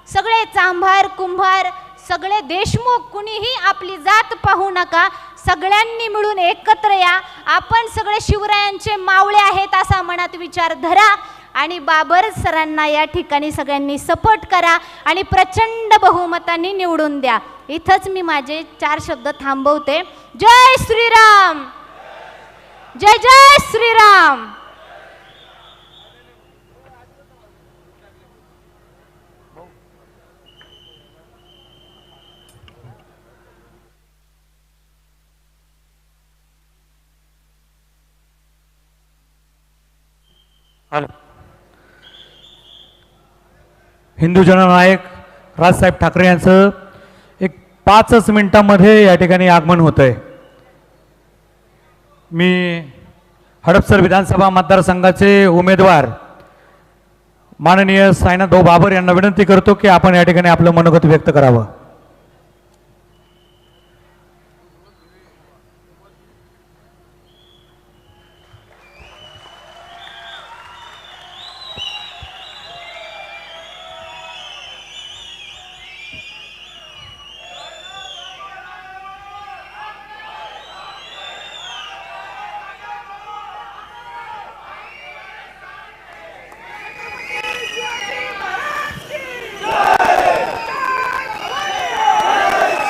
सगळे, चांभार कुंभार सगळे, देशमुख, कुणीही आपली जात पाहू नका, सगळ्यांनी मिळून एकत्र या. आपण सगळे शिवरायांचे मावळे आहेत असा मनात विचार धरा आणि बाबर सरांना या ठिकाणी सगळ्यांनी सपोर्ट करा आणि प्रचंड बहुमतांनी निवडून द्या. इथंच मी माझे 4 शब्द थांबवते. जय श्रीराम, जय जय श्रीराम. हिंदू जननायक राजसाहेब ठाकरे यांचं एक 5 मिनिटांमध्ये या ठिकाणी आगमन होतं आहे. मी हडपसर विधानसभा मतदारसंघाचे उमेदवार माननीय साईनाथ भाऊ बाबर यांना विनंती करतो की आपण या ठिकाणी आपलं मनोगत व्यक्त करावं.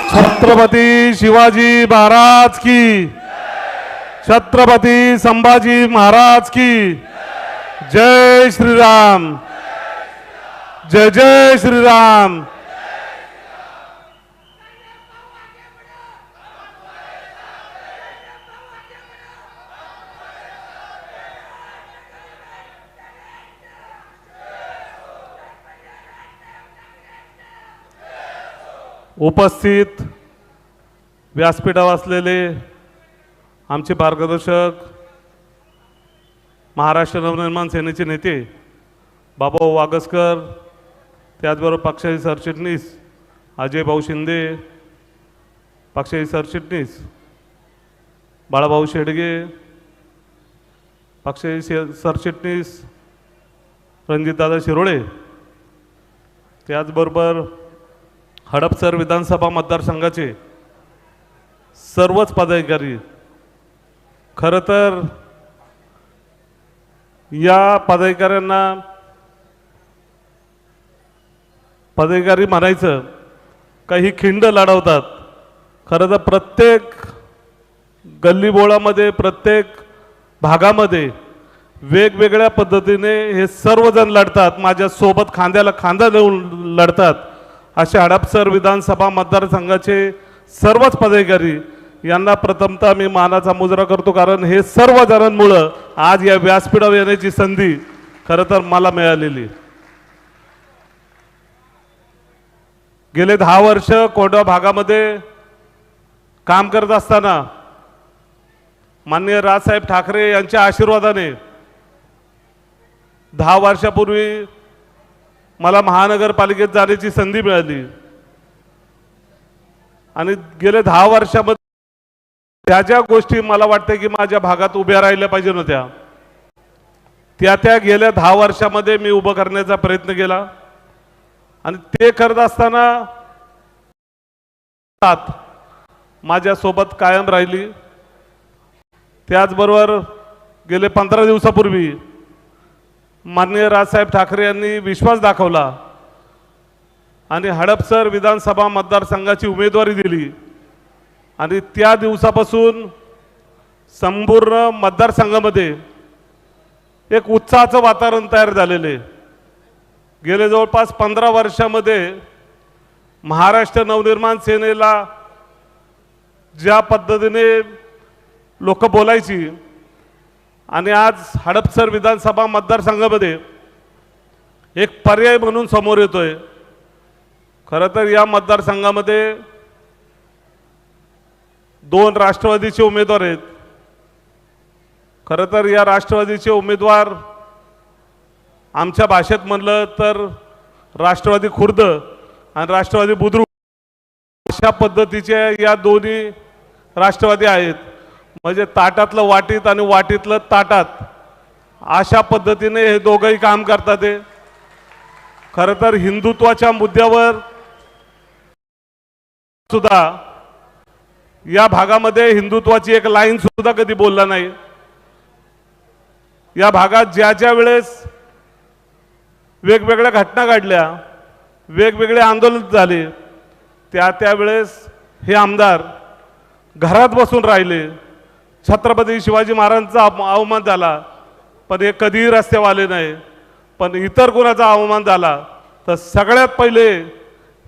छत्रपती शिवाजी महाराज की, छत्रपती संभाजी महाराज की जय श्रीराम, जय जय श्रीराम. उपस्थित व्यासपीठावर असलेले आमचे मार्गदर्शक महाराष्ट्र नवनिर्माण सेनेचे नेते बाबा वागसकर, त्याचबरोबर पक्षाचे सरचिटणीस अजय भाऊ शिंदे, पक्षाचे सरचिटणीस बाळाभाऊ शेडगे, पक्षाचे सरचिटणीस रणजितदादा शिरोळे, त्याचबरोबर हडपसर विधानसभा मतदारसंघाचे सर्वच पदाधिकारी, खरं तर या पदाधिकारी म्हणायचं काही खिंड लढवतात. खरं तर प्रत्येक गल्लीबोळामध्ये, प्रत्येक भागामध्ये वेगवेगळ्या पद्धतीने हे सर्वजण लढतात, माझ्यासोबत खांद्याला खांदा देऊन लढतात. असे हडपसर विधानसभा मतदारसंघाचे सर्वच पदाधिकारी यांना प्रथमतः मी मानाचा मुजरा करतो, कारण हे सर्व जणांमुळं आज या व्यासपीठावर येण्याची संधी खरं तर मला मिळालेली. गेले 10 वर्ष कोंढवा भागामध्ये काम करत असताना माननीय राजसाहेब ठाकरे यांच्या आशीर्वादाने 10 वर्षापूर्वी मला महानगरपालिकेत जाण्याची संधी मिळाली आणि गेले 10 वर्षामध्ये त्या ज्या गोष्टी मला वाटते की माझ्या भागात उभ्या राहिल्या पाहिजे नव्हत्या, त्या गेल्या 10 वर्षामध्ये मी उभं करण्याचा प्रयत्न केला आणि ते करत असताना माझ्यासोबत कायम राहिली. त्याचबरोबर गेले 15 दिवसापूर्वी माननीय राजसाहेब ठाकरे यांनी विश्वास दाखवला आणि हडपसर विधानसभा मतदारसंघाची उमेदवारी दिली आणि त्या दिवसापासून संपूर्ण मतदारसंघामध्ये एक उत्साहाचं वातावरण तयार झालेले. गेले जवळपास 15 वर्षामध्ये महाराष्ट्र नवनिर्माण सेनेला ज्या पद्धतीने लोक बोलायची आणि आज हडपसर विधानसभा मतदारसंघामध्ये एक पर्याय म्हणून समोर येतोय. खरं तर या मतदारसंघामध्ये 2 राष्ट्रवादीचे उमेदवार आहेत. खरं तर या राष्ट्रवादीचे उमेदवार आमच्या भाषेत म्हणलं तर राष्ट्रवादी खुर्द आणि राष्ट्रवादी बुद्रुक अशा पद्धतीचे या दोन्ही राष्ट्रवादी आहेत. म्हणजे ताटातलं वाटीत आणि वाटीतलं ताटात अशा पद्धतीने हे दोघंही काम करतात. ते खरं तर हिंदुत्वाच्या मुद्द्यावर सुद्धा या भागामध्ये हिंदुत्वाची एक लाईन सुद्धा कधी बोलला नाही. या भागात ज्या वेळेस वेगवेगळ्या घटना घडल्या, वेगवेगळे आंदोलन झाले, त्यावेळेस हे आमदार घरात बसून राहिले. छत्रपती शिवाजी महाराजांचा अवमान झाला पण हे कधीही रस्त्यावर आले नाही, पण इतर कोणाचा अवमान झाला तर सगळ्यात पहिले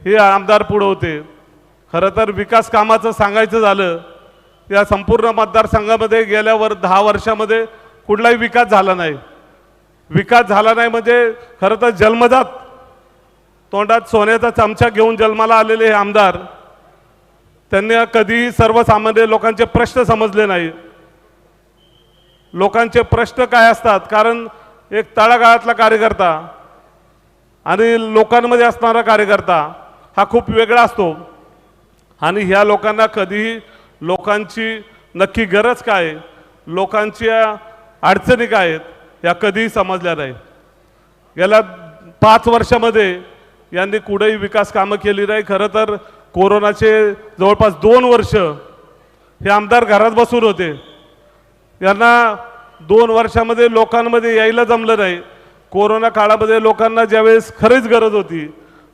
हे आमदार पुढे होते. खरं तर विकास कामाचं सांगायचं झालं, या संपूर्ण मतदारसंघामध्ये गेल्यावर 10 वर्षामध्ये कुठलाही विकास झाला नाही. विकास झाला नाही म्हणजे खरं तर जन्मजात तोंडात सोन्याचा चमचा घेऊन जन्माला आलेले हे आमदार, त्यांनी कधीही सर्वसामान्य लोकांचे प्रश्न समजले नाही. लोकांचे प्रश्न काय असतात, कारण एक तळागाळातला कार्यकर्ता आणि लोकांमध्ये असणारा कार्यकर्ता हा खूप वेगळा असतो आणि ह्या लोकांना कधीही लोकांची नक्की गरज काय, लोकांच्या अडचणी काय आहेत या कधीही समजल्या नाही. गेल्या 5 वर्षामध्ये यांनी कुठेही विकास कामं केली नाही. खरं तर कोरोनाचे जवळपास 2 वर्ष हे आमदार घरात बसून होते. यांना 2 वर्षामध्ये लोकांमध्ये यायला जमलं नाही. कोरोना काळामध्ये लोकांना ज्यावेळेस खरीच गरज होती,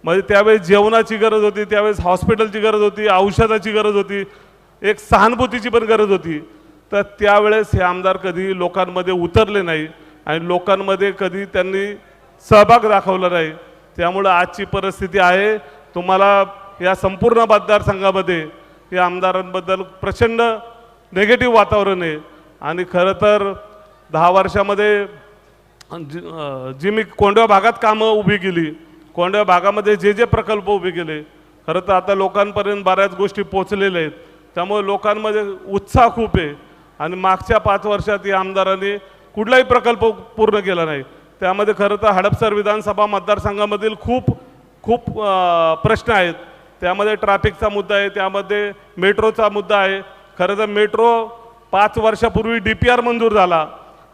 म्हणजे त्यावेळेस जेवणाची गरज होती, त्यावेळेस हॉस्पिटलची गरज होती, औषधाची गरज होती, एक सहानुभूतीची पण गरज होती, तर त्यावेळेस हे आमदार कधी लोकांमध्ये उतरले नाही आणि लोकांमध्ये कधी त्यांनी सहभाग दाखवला नाही. त्यामुळं आजची परिस्थिती आहे. तुम्हाला या संपूर्ण मतदारसंघामध्ये या आमदारांबद्दल प्रचंड नेगेटिव्ह वातावरण आहे आणि खरं तर 10 वर्षामध्ये जी मी कोंढवा भागात कामं उभी केली, कोंढवा भागामध्ये जे प्रकल्प उभे केले, खरं तर आता लोकांपर्यंत बऱ्याच गोष्टी पोचलेल्या आहेत. त्यामुळे लोकांमध्ये उत्साह खूप आहे आणि मागच्या 5 वर्षात या आमदारांनी कुठलाही प्रकल्प पूर्ण केला नाही. त्यामध्ये खरं तर हडपसर विधानसभा मतदारसंघामधील खूप खूप प्रश्न आहेत. त्यामध्ये ट्रॅफिकचा मुद्दा आहे, त्यामध्ये मेट्रोचा मुद्दा आहे. खरं तर मेट्रो 5 वर्षापूर्वी DPR मंजूर झाला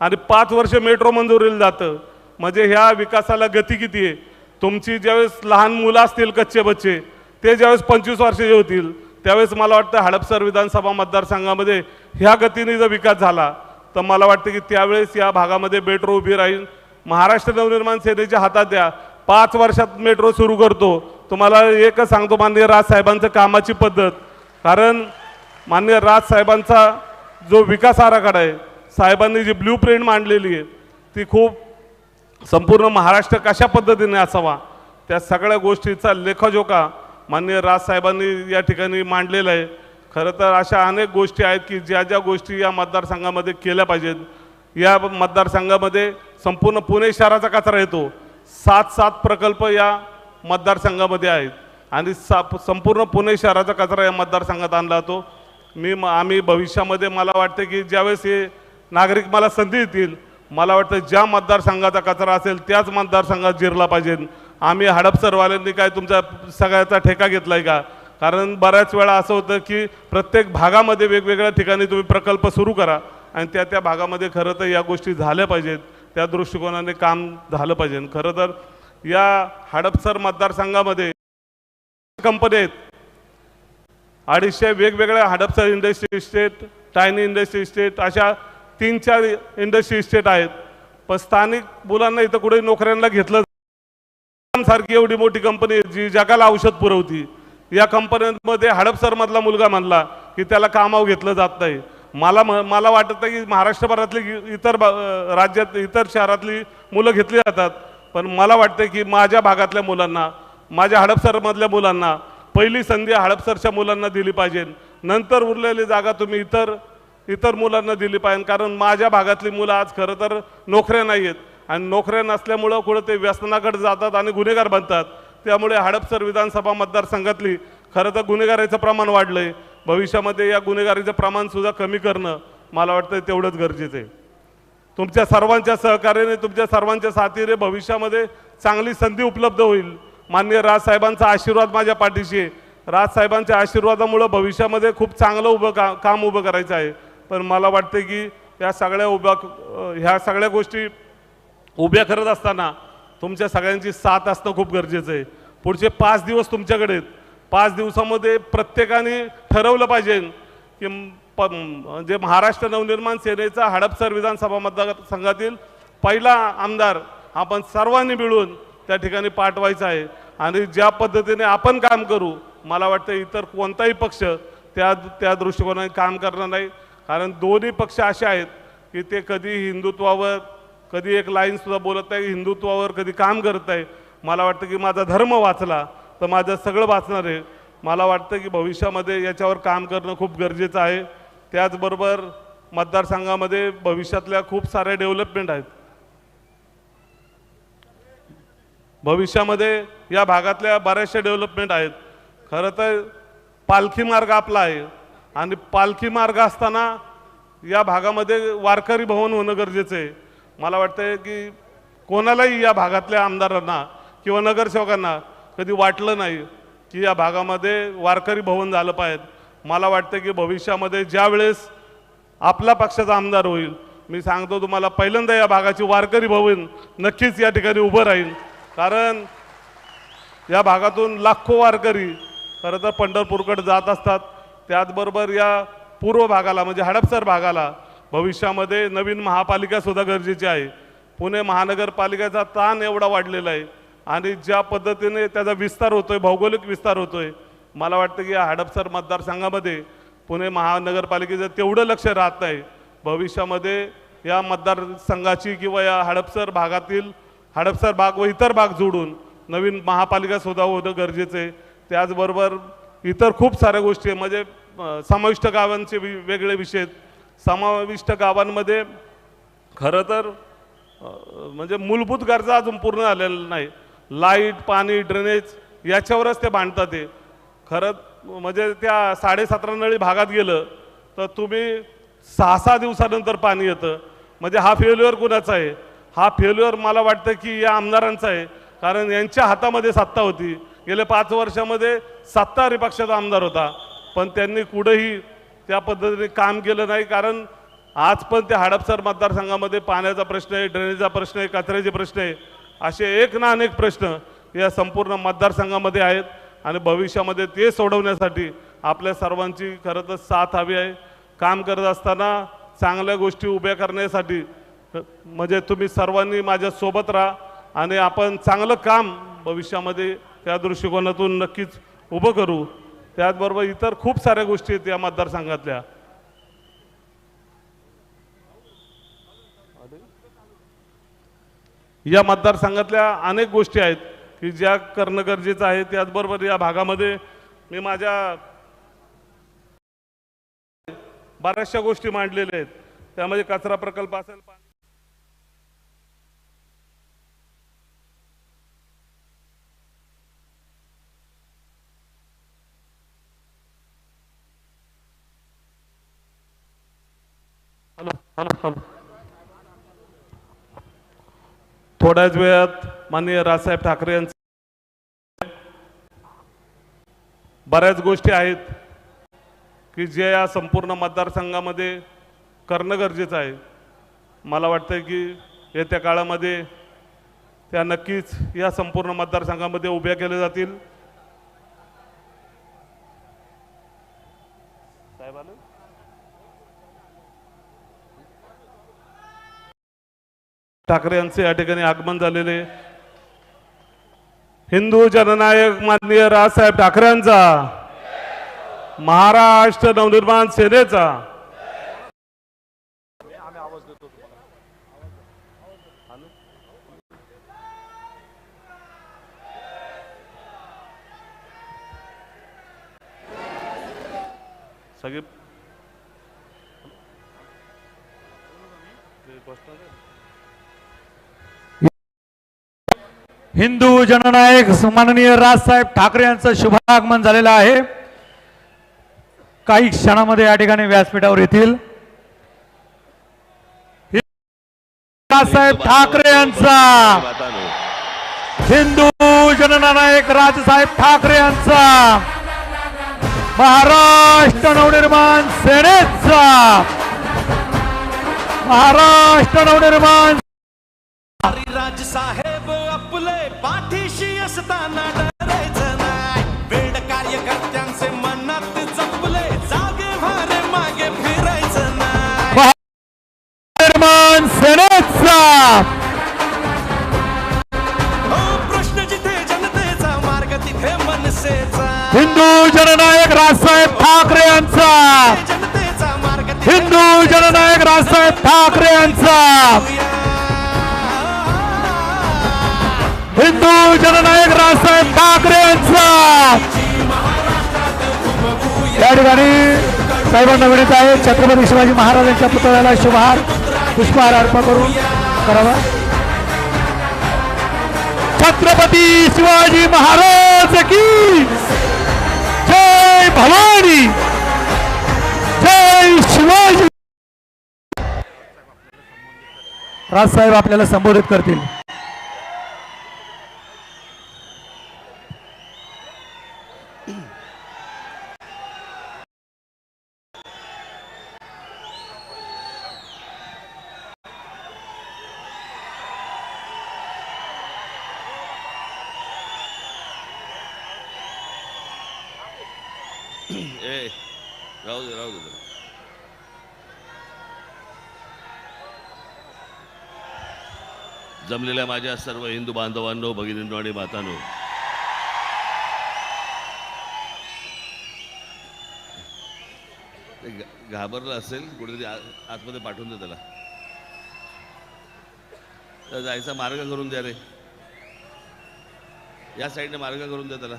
आणि 5 वर्ष मेट्रो मंजुरीला जातं. म्हणजे ह्या विकासाला गती किती आहे. तुमची ज्यावेळेस लहान मुलं असतील कच्चे बच्चे ते ज्यावेळेस 25 वर्षाचे होतील त्यावेळेस मला वाटतं हडपसर विधानसभा मतदारसंघामध्ये ह्या गतीने जर विकास झाला तर मला वाटतं की त्यावेळेस या भागामध्ये मेट्रो उभी राहील. महाराष्ट्र नवनिर्माण सेनेच्या हातात द्या, 5 वर्षात मेट्रो सुरू करतो. तुम्हाला एकच सांगतो माननीय राजसाहेबांचं कामाची पद्धत, कारण माननीय राजसाहेबांचा जो विकास आराखडा आहे, साहेबांनी जी ब्ल्यूप्रिंट मांडलेली आहे ती खूप संपूर्ण महाराष्ट्र कशा पद्धतीने असावा त्या सगळ्या गोष्टीचा लेखाजोखा माननीय राजसाहेबांनी या ठिकाणी मांडलेला आहे. खरं तर अशा अनेक गोष्टी आहेत की ज्या ज्या गोष्टी या मतदारसंघामध्ये केल्या पाहिजेत. या मतदारसंघामध्ये संपूर्ण पुणे शहराचा कचरा येतो. 7 प्रकल्प या मतदारसंघामध्ये आहेत आणि संपूर्ण पुणे शहराचा कचरा या मतदारसंघात आणला जातो. आम्ही भविष्यामध्ये मला वाटतं की ज्यावेळेस हे नागरिक मला संधी देतील, मला वाटतं ज्या मतदारसंघाचा कचरा असेल त्याच मतदारसंघात जिरला पाहिजे. आम्ही हडपसरवाल्यांनी काय तुमच्या सगळ्याचा ठेका घेतला आहे का? कारण बऱ्याच वेळा असं होतं की प्रत्येक भागामध्ये वेगवेगळ्या ठिकाणी तुम्ही प्रकल्प सुरू करा आणि त्या भागामध्ये खरं तर या गोष्टी झाल्या पाहिजेत. त्या दृष्टिकोनाने काम झालं पाहिजे. खरं तर या हडपसर मतदारसंघामध्ये कंपनी आहेत 250 वेगवेगळ्या. Hadapsar industry estate, tiny industry estate अशा 3-4 इंडस्ट्री इस्टेट आहेत. पण स्थानिक मुलांना इथं कुठे नोकऱ्यांना घेतलं सारखी एवढी मोठी कंपनी जी जगाला औषध पुरवती, या कंपन्यांमध्ये हडपसरमधला मुलगा म्हणला की त्याला कामावर घेतलं जात नाही. मला वाटतं की महाराष्ट्रभरातली इतर राज्यात इतर शहरातली मुलं घेतली जातात, पण मला वाटतं की माझ्या भागातल्या मुलांना, माझ्या हडपसरमधल्या मुलांना पहिली संधी हडपसरच्या मुलांना दिली पाहिजे. नंतर उरलेली जागा तुम्ही इतर मुलांना दिली पाहिजे. कारण माझ्या भागातली मुलं आज खरं तर नोकऱ्या नाही आहेत आणि नोकऱ्या नसल्यामुळं कुठं ते व्यसनाकडे जातात आणि गुन्हेगार बनतात. त्यामुळे हडपसर विधानसभा मतदारसंघातली खरं तर गुन्हेगारीचं प्रमाण वाढलं आहे. भविष्यामध्ये या गुन्हेगारीचं प्रमाणसुद्धा कमी करणं मला वाटतं तेवढंच गरजेचं आहे. तुमच्या सर्वांच्या सहकार्याने, तुमच्या सर्वांच्या साथीने भविष्यामध्ये चांगली संधी उपलब्ध होईल. माननीय राजसाहेबांचा आशीर्वाद माझ्या पाठीशी आहे. राजसाहेबांच्या आशीर्वादामुळं भविष्यामध्ये खूप चांगलं काम उभं करायचं आहे. पण मला वाटतं की ह्या सगळ्या गोष्टी उभ्या करत असताना तुमच्या सगळ्यांची साथ असणं खूप गरजेचं आहे. पुढचे 5 दिवस तुमच्याकडे आहेत. 5 दिवसामध्ये प्रत्येकाने ठरवलं पाहिजे की म्हणजे महाराष्ट्र नवनिर्माण सेनेचा हडपसर विधानसभा मतदारसंघातील पहिला आमदार आपण सर्वांनी मिळून त्या ठिकाणी पाठवायचा आहे. आणि ज्या पद्धतीने आपण काम करू, मला वाटतं इतर कोणताही पक्ष त्या दृष्टिकोनाने काम करणार नाही. कारण दोन्ही पक्ष असे आहेत की ते कधी हिंदुत्वावर, कधी एक लाईनसुद्धा बोलत नाही, हिंदुत्वावर कधी काम करत नाही. मला वाटतं की माझा धर्म वाचला तर माझं सगळं वाचणार आहे. मला वाटतं की भविष्यामध्ये याच्यावर काम करणं खूप गरजेचं आहे. त्याचबरोबर मतदारसंघामध्ये भविष्यातल्या खूप साऱ्या डेव्हलपमेंट आहेत. भविष्यामध्ये या भागातल्या बऱ्याचशा डेव्हलपमेंट आहेत. खरं तर पालखी मार्ग आपला आहे आणि पालखी मार्ग असताना या भागामध्ये वारकरी भवन होणं गरजेचं आहे. मला वाटतं की कोणालाही या भागातल्या आमदारांना किंवा नगरसेवकांना कधी वाटलं नाही की या भागामध्ये वारकरी भवन झालं पाहिजे. मला वाटतं की भविष्यामध्ये ज्या वेळेस आपला पक्षाचा आमदार होईल, मी सांगतो तुम्हाला पहिल्यांदा या भागाची वारकरी भवन नक्कीच या ठिकाणी उभं राहील. कारण या भागातून लाखो वारकरी खरं तर पंढरपूरकडे जात असतात. त्याचबरोबर या पूर्व भागाला म्हणजे हडपसर भागाला भविष्यामध्ये नवीन महापालिकासुद्धा गरजेची आहे. पुणे महानगरपालिकेचा ताण एवढा वाढलेला आहे आणि ज्या पद्धतीने त्याचा विस्तार होतोय, भौगोलिक विस्तार होतोय, मला वाटतं की या हडपसर मतदारसंघामध्ये पुणे महानगरपालिकेचं तेवढं लक्ष राहत नाही. भविष्यामध्ये या मतदारसंघाची किंवा या हडपसर भागातील हडपसर भाग व इतर भाग जोडून नवीन महापालिकासुद्धा होणं गरजेचं आहे. त्याचबरोबर इतर खूप साऱ्या गोष्टी म्हणजे समाविष्ट गावांचे वेगळे विषय आहेत. समाविष्ट गावांमध्ये खरं तर म्हणजे मूलभूत गरजा अजून पूर्ण झालेल्या नाही. लाईट, पाणी, ड्रेनेज याच्यावरच ते बांधतात. ते खरं म्हणजे त्या 17.5 नळी भागात गेलं तर तुम्ही 6-6 दिवसानंतर पाणी येतं. म्हणजे हा फेल्युअर कुणाचा आहे? हा फेल्युअर मला वाटतं की या आमदारांचा आहे, कारण यांच्या हातामध्ये सत्ता होती. गेल्या 5 वर्षामध्ये सत्ताधारी पक्षाचा आमदार होता, पण त्यांनी कुठेही त्या पद्धतीने काम केलं नाही. कारण आज पण त्या हडपसर मतदारसंघामध्ये पाण्याचा प्रश्न आहे, ड्रेनेजचा प्रश्न आहे, कचऱ्याचे प्रश्न आहे. असे एक ना अनेक प्रश्न या संपूर्ण मतदारसंघामध्ये आहेत आणि भविष्यामध्ये ते सोडवण्यासाठी आपल्या सर्वांची खरं तर साथ हवी आहे. काम करत असताना चांगल्या गोष्टी उभ्या करण्यासाठी म्हणजे तुम्ही सर्वांनी माझ्यासोबत राहा आणि आपण चांगलं काम भविष्यामध्ये त्या दृष्टिकोनातून नक्कीच उभं करू. त्याचबरोबर इतर खूप साऱ्या गोष्टी आहेत या मतदारसंघातल्या. या मतदारसंघातल्या अनेक गोष्टी आहेत की ज्या करणं गरजेचं आहे. त्याचबरोबर या भागामध्ये मी माझ्या बऱ्याचशा गोष्टी मांडलेल्या आहेत. त्यामध्ये कचरा प्रकल्प असेल, थोड्याच वेळात माननीय राजसाहेब ठाकरे यांचे बऱ्याच गोष्टी आहेत की जे या संपूर्ण मतदारसंघामध्ये करणं गरजेचं आहे. मला वाटतं की येत्या काळामध्ये त्या नक्कीच या संपूर्ण मतदारसंघामध्ये उभ्या केल्या जातील. ठाकरे यांचे या ठिकाणी आगमन झालेले. हिंदू जननायक माननीय राजसाहेब ठाकरेंचा, महाराष्ट्र नवनिर्माण सेनेचा, सगळे हिंदू जननायक माननीय राजसाहेब ठाकरे यांचं शुभागमन झालेलं आहे. काही क्षणामध्ये या ठिकाणी व्यासपीठावर येतील. राजसाहेब ठाकरे यांचा, हिंदू जननायक राजसाहेब ठाकरे यांचा, महाराष्ट्र नवनिर्माण सेनेचा, महाराष्ट्र नवनिर्माण राजसाहेब आपले पाठीशी असताना डरायचं नाही. वेड कार्यकर्त्यांचे मनात जपले, जागे भारे मागे फिरायचं नाही. निर्माण सेनेचा, प्रश्न जिथे जनतेचा, मार्ग तिथे मनसेचा. हिंदू जननायक राजसाहेब ठाकरे यांचा, जनतेचा मार्ग तिथे हिंदू जननायक राजसाहेब ठाकरे यांचा, हिंदू जननायक राजसाहेब ठाकरे यांचा. या ठिकाणी साहेबांना विनंती आहे छत्रपती शिवाजी महाराजांच्या पुतळ्याला शुभहार पुष्पहार अर्पण करून करावा. छत्रपती शिवाजी महाराज की जय भवानी, जय शिवाजी. राजसाहेब आपल्याला संबोधित करतील. राहू दे राहू दे. जमलेल्या माझ्या सर्व हिंदू बांधवांनो, भगिनींनो आणि मातांनो, घाबरला असेल कुठेतरी आतमध्ये पाठवून दे त्याला. तर जायचा मार्ग करून द्या रे, या साईडने मार्ग करून द्या त्याला.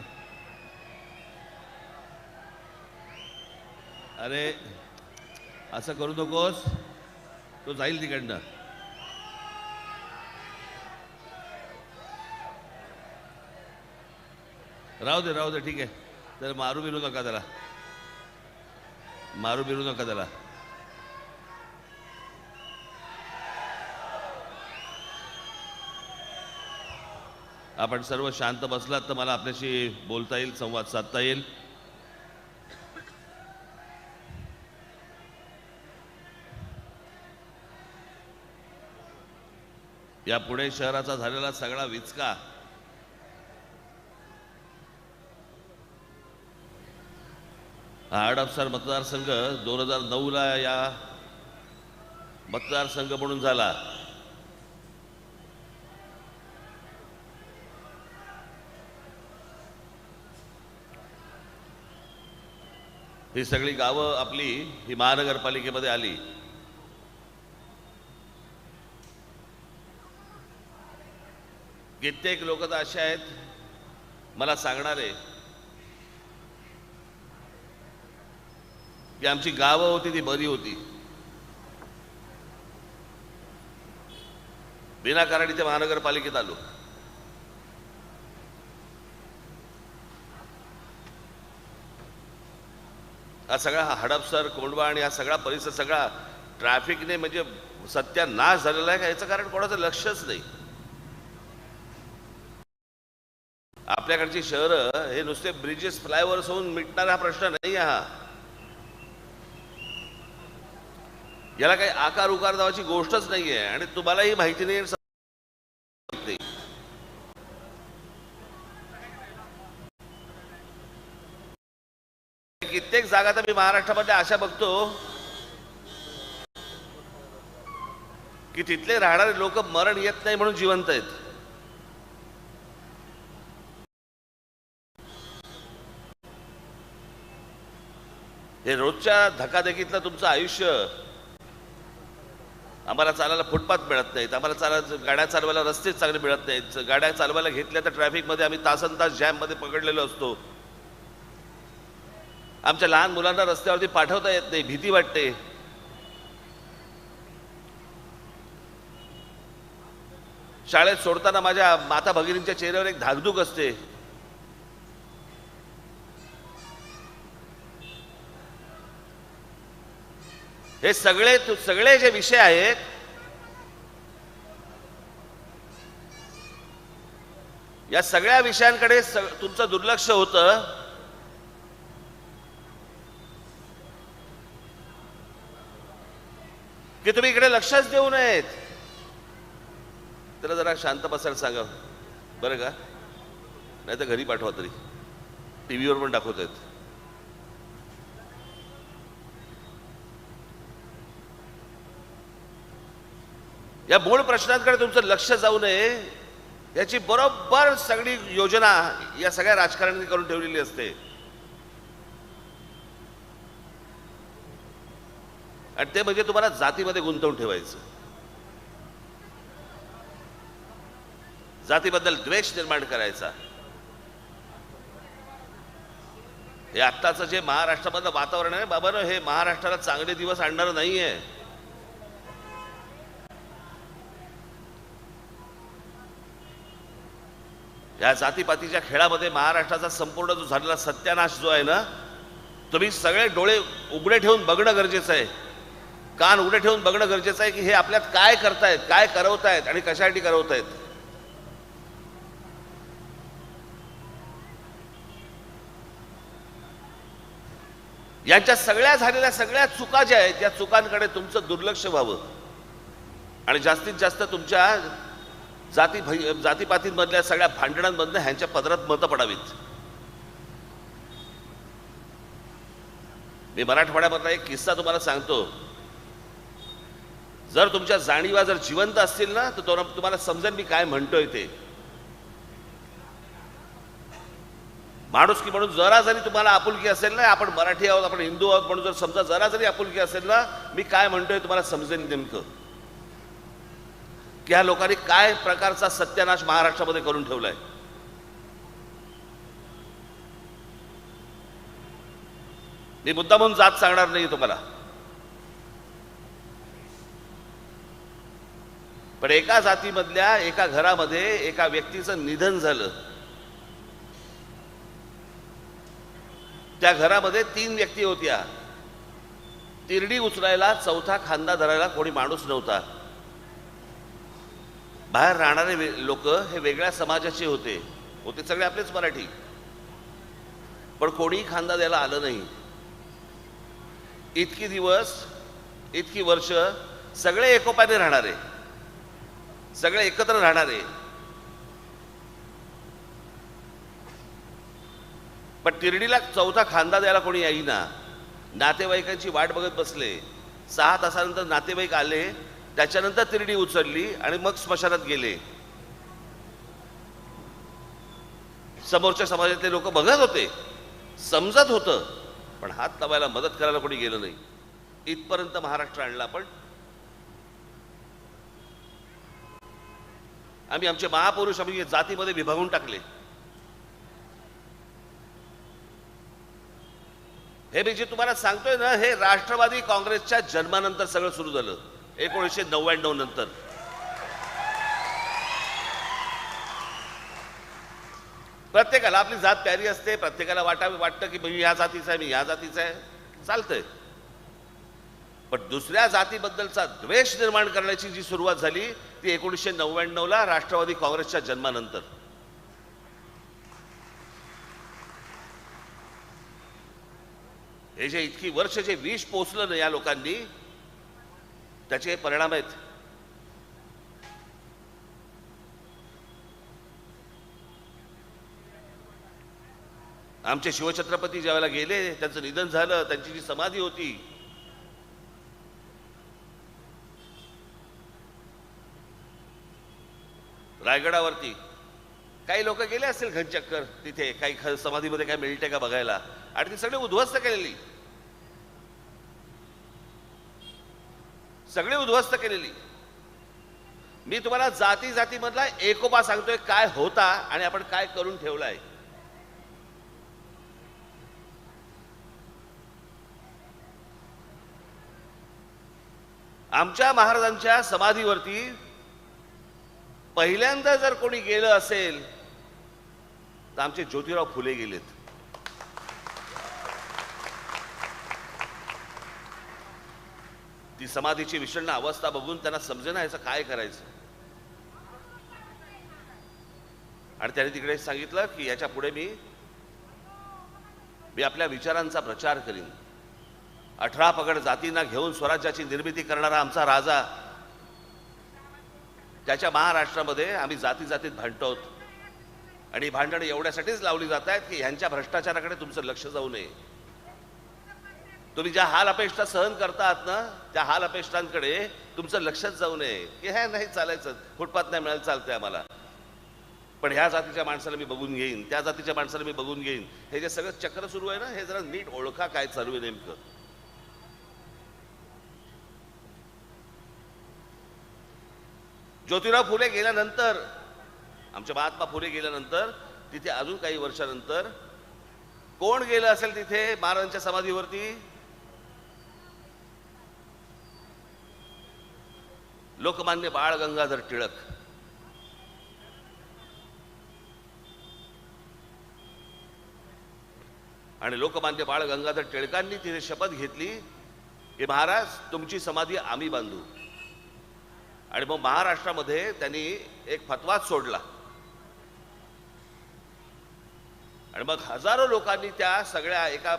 अरे असं करू नकोस, तो जाईल तिकडनं. राहू दे ठीक आहे. तर मारू बिरू नका त्याला, मारू बिरू नका त्याला. आपण सर्व शांत बसलात तर मला आपल्याशी बोलता येईल, संवाद साधता येईल. या पुणे शहराचा झालेला सगळा विचका हा हडपसर मतदारसंघ 2009ला या मतदारसंघ म्हणून झाला. ही सगळी गावं आपली ही महानगरपालिकेमध्ये आली. कित्येक लोक तर असे आहेत मला सांगणारे की आमची गावं होती ती बरी होती, विनाकारण इथे महानगरपालिकेत आलो. हा सगळा हडपसर कोंढवा आणि हा सगळा परिसर सगळा ट्रॅफिकने म्हणजे सत्यानाश झालेला आहे का याचं कारण कोणाचं लक्षच नाही. आपल्याकडची शहरं हे नुसते ब्रिजेस फ्लायओव्हर्स होऊन मिटणारा प्रश्न नाही. हा याला काही आकार उकार नावाची गोष्टच नाहीये आणि तुम्हालाही माहिती नाही. कित्येक जागा तर मी महाराष्ट्रामध्ये अशा बघतो की तिथले राहणारे लोक मरण येत नाही म्हणून जिवंत आहेत. हे रोजच्या धकाधकीतलं तुमचं आयुष्य. आम्हाला चालायला फुटपाथ मिळत नाहीत, आम्हाला गाड्या चालवायला रस्तेच चांगले मिळत नाहीत. गाड्या चालवायला घेतल्या तर ट्रॅफिकमध्ये आम्ही तासनतास जॅममध्ये पकडलेलो असतो. आमच्या लहान मुलांना रस्त्यावरती पाठवता येत नाही, भीती वाटते. शाळेत सोडताना माझ्या माता भगिनींच्या चेहऱ्यावर एक धाकधूक असते. हे सगळे जे विषय आहेत या सगळ्या विषयांकडे तुमचं दुर्लक्ष होतं. की तुम्ही इकडे लक्षच देऊ नयेत. त्याला जरा शांत बसायला सांगा बरं का, नाही तर घरी पाठवा. तरी टीव्हीवर पण दाखवत आहेत. या मूळ प्रश्नांकडे तुमचं लक्ष जाऊ नये याची बरोबर सगळी योजना या सगळ्या राजकारण्यांनी करून ठेवलेली असते. आणि ते म्हणजे तुम्हाला जातीमध्ये गुंतवून ठेवायचं, जातीबद्दल द्वेष निर्माण करायचा. हे आत्ताचं जे महाराष्ट्रामधलं वातावरण आहे बाबा, हे महाराष्ट्राला चांगले दिवस आणणारं नाहीये. या जातीपातीच्या खेळामध्ये महाराष्ट्राचा संपूर्ण जो झालेला सत्यानाश जो आहे ना, तुम्ही सगळे डोळे उघडे ठेवून बघणं गरजेचं आहे, कान उघडे ठेवून बघणं गरजेचं आहे की हे आपल्यात काय करतायत, काय करवतायत आणि कशासाठी करवतायत. यांच्या सगळ्या झालेल्या सगळ्या चुका ज्या आहेत त्या चुकांकडे तुमचं दुर्लक्ष व्हावं आणि जास्तीत जास्त तुमच्या जातीपातींमधल्या सगळ्या भांडणांमधनं ह्यांच्या पदरात मतं पडावीत. मी मराठवाड्यामधला एक किस्सा तुम्हाला सांगतो. जर तुमच्या जाणीवा जर जिवंत असतील ना तर तुम्हाला समजेल मी काय म्हणतोय ते. माणुसकी म्हणून जरा जरी तुम्हाला आपुलकी असेल ना, आपण मराठी आहोत, आपण हिंदू आहोत म्हणून जर समजा जरा जरी आपुलकी असेल ना, मी काय म्हणतोय तुम्हाला समजेल नेमकं की ह्या लोकांनी काय प्रकारचा सत्यानाश महाराष्ट्रामध्ये करून ठेवलाय. मी मुद्दा म्हणून जात सांगणार नाही तुम्हाला, पण एका जातीमधल्या एका घरामध्ये एका व्यक्तीचं निधन झालं. त्या घरामध्ये 3 व्यक्ती होत्या. तिरडी उचलायला, चौथा खांदा धरायला कोणी माणूस नव्हता. बाहेर राहणारे लोक हे वेगळ्या समाजाचे होते सगळे आपलेच मराठी, पण कोणी खांदा द्यायला आलं नाही. इतकी दिवस, इतकी वर्ष सगळे एकोप्याने राहणारे, सगळे एकत्र राहणारे, पण तिरडीला चौथा खांदा द्यायला कोणी येईना. नातेवाईकांची वाट बघत बसले. 6 तासानंतर नातेवाईक आले, त्याच्यानंतर तिरडी उचलली आणि मग स्मशानात गेले. समोरच्या समाजातले लोक बघत होते, समजत होतं, पण हात लावायला मदत करायला कोणी गेलं नाही. इथपर्यंत महाराष्ट्र आणला. पण आम्ही आमचे महापुरुष आम्ही जातीमध्ये विभागून टाकले. हे मी जे तुम्हाला सांगतोय ना, हे राष्ट्रवादी काँग्रेसच्या जन्मानंतर सगळं सुरू झालं, 1999 नंतर. प्रत्येकाला आपली जात प्यारी असते, प्रत्येकाला वाटतं की मी या जातीचा आहे, मी या जातीचा आहे, चालतंय. पण दुसऱ्या जातीबद्दलचा द्वेष निर्माण करण्याची जी सुरुवात झाली ती 1999ला राष्ट्रवादी काँग्रेसच्या जन्मानंतर. हे जे इतकी वर्ष जे विष पोचलं ना या लोकांनी, त्याचे परिणाम आहेत. आमचे शिवछत्रपती ज्यावेळेला गेले, त्यांचं निधन झालं, त्यांची जी समाधी होती, रायगडावरती काही लोक गेले असतील घनचक्कर, तिथे काही समाधीमध्ये काय मिळते का बघायला, आणि ती सगळी उद्ध्वस्त केलेली, सगळी उद्ध्वस्त केलेली. मी तुम्हाला जाती जातीमधला एकोपा सांगतोय काय होता आणि आपण काय करून ठेवलाय. आमच्या महाराजांच्या समाधीवरती पहिल्यांदा जर कोणी गेलं असेल तर आमचे ज्योतिराव फुले गेलेत. ती समाधीची विषण्ण अवस्था बघून त्यांना समजेना याचं काय करायचं, आणि त्याने तिकडे सांगितलं की याच्या पुढे मी आपल्या विचारांचा प्रचार करीन. 18 पगड जातींना घेऊन स्वराज्याची निर्मिती करणारा आमचा राजा, त्याच्या महाराष्ट्रामध्ये आम्ही जाती जातीत भांडतो, आणि भांडणं एवढ्यासाठीच लावली जात आहेत की ह्यांच्या भ्रष्टाचाराकडे तुमचं लक्ष जाऊ नये. तुम्ही ज्या हाल अपेक्षा सहन करतात ना, त्या हाल अपेक्षांकडे तुमचं लक्षच जाऊ नये की हे नाही चालायचं, फुटपाथ नाही मिळालं, चालतंय आम्हाला, पण ह्या जातीच्या माणसाला मी बघून घेईन, त्या जातीच्या माणसाला मी बघून घेईन. हे जे सगळं चक्र सुरू आहे ना, हे जरा नीट ओळखा काय चालू आहे नेमकं. ज्योतिराव फुले गेल्यानंतर, आमचे महात्मा फुले गेल्यानंतर, तिथे अजून काही वर्षानंतर कोण गेलं असेल तिथे महाराजांच्या समाधीवरती? लोकमान्य बाळ गंगाधर टिळक. आणि लोकमान्य बाळ गंगाधर टिळकांनी तिथे शपथ घेतली की महाराज तुमची समाधी आम्ही बांधू. आणि मग महाराष्ट्रामध्ये त्यांनी एक फतवाच सोडला, आणि मग हजारो लोकांनी त्या सगळ्या एका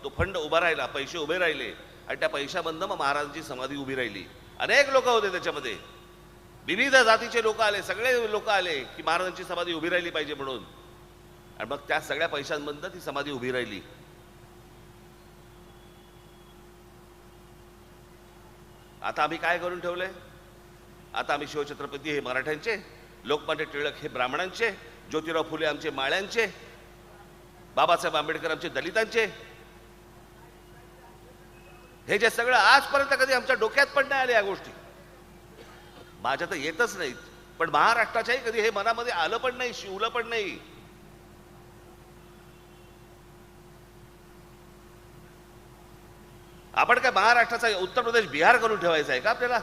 तो फंड उभा राहिला, पैसे उभे राहिले, आणि त्या पैशामधनं मग महाराजांची समाधी उभी राहिली. अनेक लोक होते त्याच्यामध्ये, विविध जातीचे लोक आले, सगळे लोक आले की महाराजांची समाधी उभी राहिली पाहिजे म्हणून, आणि मग त्या सगळ्या पैशांमधनं ती समाधी उभी राहिली. आता आम्ही काय करून ठेवलंय? आता आम्ही शिवछत्रपती हे मराठ्यांचे, लोकमान्य टिळक हे ब्राह्मणांचे, ज्योतिराव फुले आमचे माळ्यांचे, बाबासाहेब आंबेडकर आमचे दलितांचे. हे जे सगळं आजपर्यंत कधी आमच्या डोक्यात पण नाही आले या गोष्टी, माझ्या तर येतच नाहीत, पण महाराष्ट्राच्याही कधी हे मनामध्ये आलं पण नाही, शिवलं पण नाही. आपण काय महाराष्ट्राचा उत्तर प्रदेश बिहार करून ठेवायचा आहे का आपल्याला?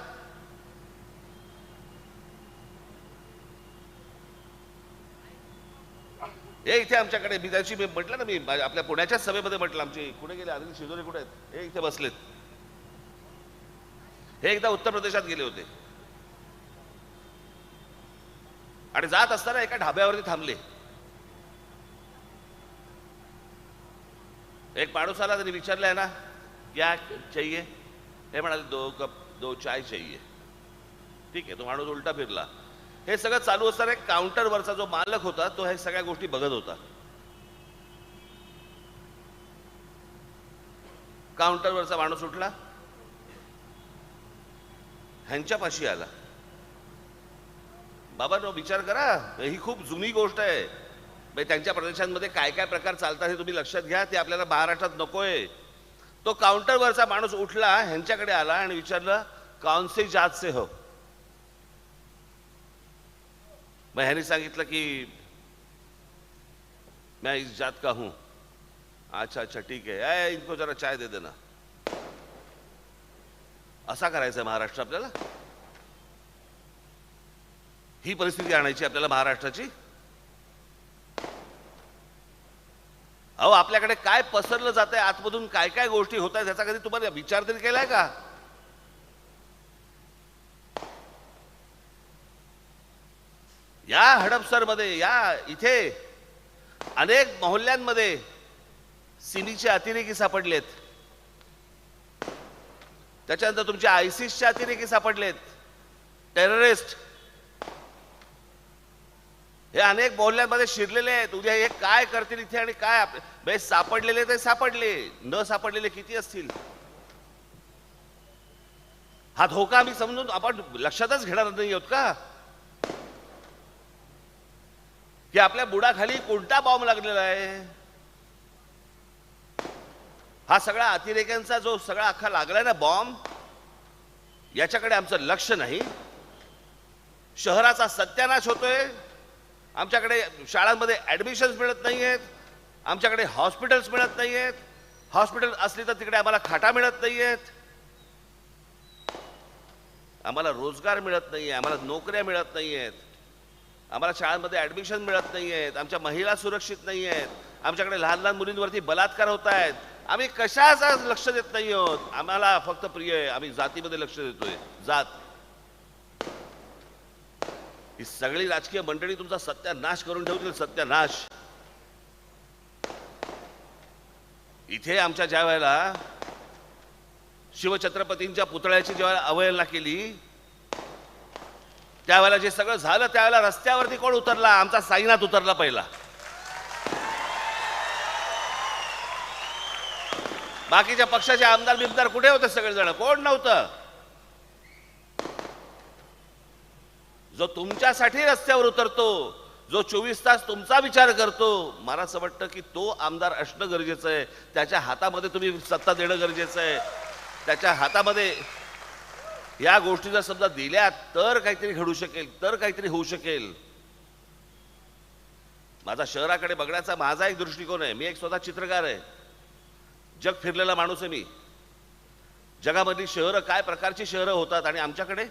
हे इथे आमच्याकडे मी त्याची मी म्हटलं ना, मी आपल्या पुण्याच्याच सभेमध्ये म्हटलं, आमचे कुठे गेले अनिल शिदोरे कुठे आहेत, हे इथे बसलेत. हे एकदा उत्तर प्रदेशात गेले होते आणि जात असताना एका ढाब्यावरती थांबले. एक माणूस आला, त्यांनी विचारलंय ना क्या चाहिए, हे म्हणाले 2 कप 2 चाय चाहिए. ठीक आहे, तो माणूस उलटा फिरला. हे सगळं चालू असताना एक काउंटरवरचा जो मालक होता तो हे सगळ्या गोष्टी बघत होता. काउंटरवरचा माणूस उठला, ह्यांच्यापाशी आला. बाबांनो, विचार करा, ही खूप जुनी गोष्ट आहे. त्यांच्या प्रदेशांमध्ये काय काय प्रकार चालतात हे तुम्ही लक्षात घ्या, ते आपल्याला महाराष्ट्रात नकोय. तो काउंटरवरचा माणूस उठला, ह्यांच्याकडे आला आणि विचारलं, कौन सी जात से हो. मैं ह्यांनी सांगितलं की मैं इस जात का हूं. अच्छा अच्छा ठीक है, इनको जरा चाय दे देना. असा करायचा महाराष्ट्र आपल्याला? ही परिस्थिती आणायची आपल्याला महाराष्ट्राची? अहो, आपल्याकडे काय पसरलं जात आहे, आतमधून काय काय गोष्टी होत आहेत, त्याचा कधी तुम्हाला विचार तरी केलाय का? या हडपसरमध्ये, या इथे अनेक मोहल्ल्यांमध्ये सिमीचे अतिरेकी सापडलेत. त्याच्यानंतर तुमच्या आयसिसचे अतिरेकी सापडलेत, टेररिस्ट. हे अनेक मोहल्ल्यांमध्ये शिरलेले आहेत. उद्या हे काय करतील इथे आणि काय सापडलेले ते सापडले, न सापडलेले किती असतील? हा धोका आम्ही समजून आपण लक्षातच घेणार नाही आहोत का, की आपल्या बुडाखाली कोणता बॉम्ब लागलेला आहे? हा सगळा अतिरेक्यांचा जो सगळा अख्खा लागलाय ना बॉम्ब, याच्याकडे आमचं लक्ष नाही. शहराचा सत्यानाश होतोय. आमच्याकडे शाळांमध्ये ऍडमिशन्स मिळत नाहीयेत, आमच्याकडे हॉस्पिटल्स मिळत नाहीयेत. हॉस्पिटल असली तर तिकडे आम्हाला खाटा मिळत नाहीयेत, आम्हाला रोजगार मिळत नाहीये, आम्हाला नोकऱ्या मिळत नाहीयेत, आम्हाला शाळांमध्ये ऍडमिशन मिळत नाहीयेत, आमच्या महिला सुरक्षित नाहीयेत, आमच्याकडे लहान लहान मुलींवरती बलात्कार होत आहेत. आम्ही कशाचा लक्ष देत नाही आहोत. आम्हाला फक्त प्रिय आहे, आम्ही जातीमध्ये लक्ष देतोय. जात, ही सगळी राजकीय मंडळी तुमचा सत्यानाश करून ठेवतील. सत्यानाश. इथे आमच्या ज्या वेळेला शिवछत्रपतींच्या पुतळ्याची जेव्हा अवहेलना केली, त्यावेळेला जे सगळं झालं, त्यावेळेला रस्त्यावरती कोण उतरला? आमचा साईनाथ उतरला पहिला. बाकीच्या पक्षाचे आमदार बिमदार कुठे होते? सगळेजण कोण नव्हतं. जो तुमच्यासाठी रस्त्यावर उतरतो, जो 24 तास तुमचा विचार करतो, मला असं वाटतं की तो आमदार असणं गरजेचं आहे. त्याच्या हातामध्ये तुम्ही सत्ता देणं गरजेचं आहे. त्याच्या हातामध्ये या गोष्टी जर समजा दिल्या तर काहीतरी घडू शकेल, तर काहीतरी होऊ शकेल. माझा शहराकडे बघण्याचा माझा एक दृष्टिकोन आहे. मी एक स्वतः चित्रकार आहे, जग फिरलेला माणूस आहे मी. जगामधली शहरं काय प्रकारची शहरं होतात आणि आमच्याकडे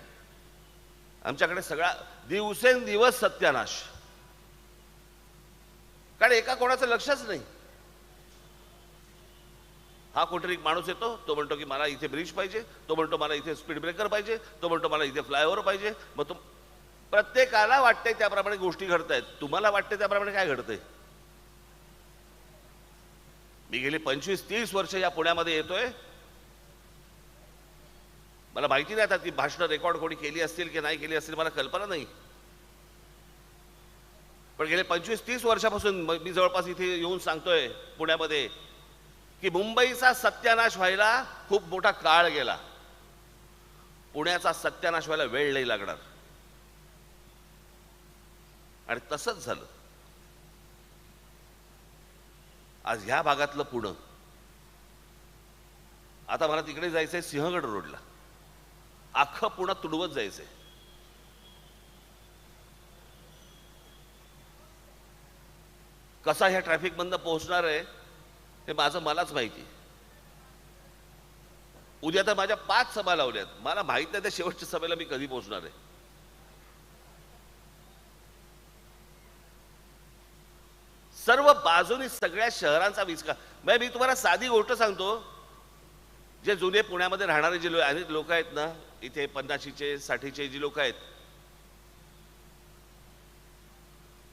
सगळा दिवसेंदिवस सत्यानाश. कारण एका कोणाचं लक्षच नाही. हा कुठेतरी एक माणूस येतो, तो म्हणतो की मला इथे ब्रिज पाहिजे, तो म्हणतो मला इथे स्पीड ब्रेकर पाहिजे, तो म्हणतो मला इथे फ्लायओव्हर पाहिजे. मग प्रत्येकाला वाटतंय त्याप्रमाणे गोष्टी घडतायत. तुम्हाला वाटते त्याप्रमाणे काय घडतंय? मी गेली 25-30 वर्ष या पुण्यामध्ये येतोय. मला माहिती नाही आता ती भाषणं रेकॉर्ड कोणी केली असतील की नाही केली असतील, मला कल्पना नाही. पण गेले 25-30 वर्षापासून मी जवळपास इथे येऊन सांगतोय पुण्यामध्ये की मुंबईचा सत्यानाश व्हायला खूप मोठा काळ गेला, पुण्याचा सत्यानाश व्हायला वेळ नाही लागणार. आणि तसंच झालं. आज ह्या भागातलं पुणं, आता मला तिकडे जायचंय सिंहगड रोडला, अख्खं पुणं तुडवत जायचंय. कसा ह्या ट्रॅफिक मधनं पोहोचणार आहे हे माझं मलाच माहिती. उद्या तर माझ्या 5 सभा लावल्यात, मला माहित नाही त्या शेवटच्या सभेला मी कधी पोहोचणार आहे. सर्व बाजूनी सगळ्या शहरांचा विस्कार. म्हणजे मी तुम्हाला साधी गोष्ट सांगतो, जे जुने पुण्यामध्ये राहणारे जे अनेक लोक आहेत ना, इथे 50चे 60चे जी लोक आहेत,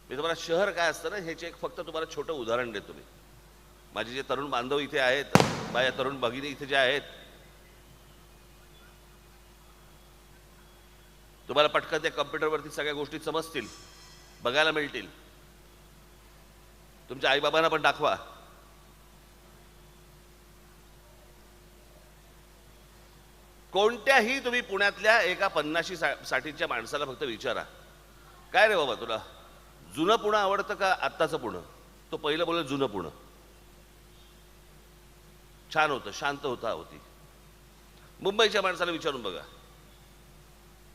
मी तुम्हाला शहर काय असतं ना ह्याचे एक फक्त तुम्हाला छोटं उदाहरण देतो. मी माझे जे तरुण बांधव इथे आहेत, माझ्या तरुण भगिनी इथे जे आहेत, तुम्हाला पटकन त्या कम्प्युटरवरती सगळ्या गोष्टी समजतील, बघायला मिळतील. तुमच्या आईबाबांना पण दाखवा. कोणत्याही तुम्ही पुण्यातल्या एका 50-60च्या माणसाला फक्त विचारा, काय रे बाबा तुला जुनं पुणं आवडतं का आत्ताचं पुणं? तो पहिलं बोललं जुनं पुणं छान होतं, शांत होती. मुंबईच्या माणसाला विचारून बघा,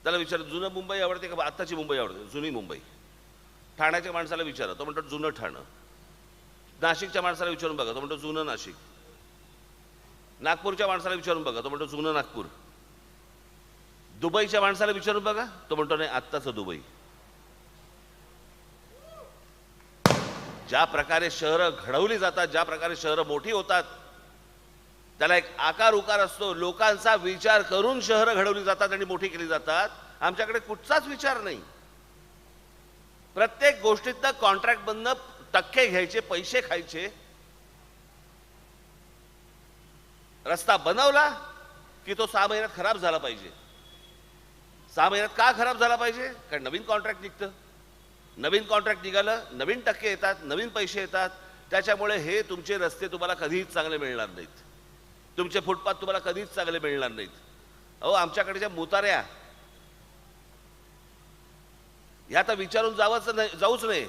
त्याला विचार जुनं मुंबई आवडते का आत्ताची मुंबई आवडते? जुनी मुंबई. ठाण्याच्या माणसाला विचारा, तो म्हणतो जुनं ठाणं. नाशिकच्या माणसाला विचारून बघा, तो म्हणतो जुनं नाशिक. नागपूरच्या माणसाला विचारून बघा, तो म्हणतो जुनं नागपूर. दुबईच्या माणसाला विचारून बघा, तो म्हणतो नाही आत्ताचं दुबई. ज्या प्रकारे शहरं घडवली जातात, ज्या प्रकारे शहरं मोठी होतात, त्याला एक आकार उकार असतो. लोकांचा विचार करून शहरं घडवली जातात आणि मोठी केली जातात. आमच्याकडे कुठचाच विचार नाही. प्रत्येक गोष्टीतनं कॉन्ट्रॅक्ट बंद, टक्के घ्यायचे, पैसे खायचे. रस्ता बनवला की तो 6 महिन्यात खराब झाला पाहिजे. 6 महिन्यात का खराब झाला पाहिजे? कारण नवीन कॉन्ट्रॅक्ट निघतं. नवीन कॉन्ट्रॅक्ट निघालं, नवीन टक्के येतात, नवीन पैसे येतात. त्याच्यामुळे हे तुमचे रस्ते तुम्हाला कधीच चांगले मिळणार नाहीत. तुमचे फुटपाथ तुम्हाला कधीच चांगले मिळणार नाहीत. अहो आमच्याकडच्या मुताऱ्या ह्या तर विचारून जाऊच नाही.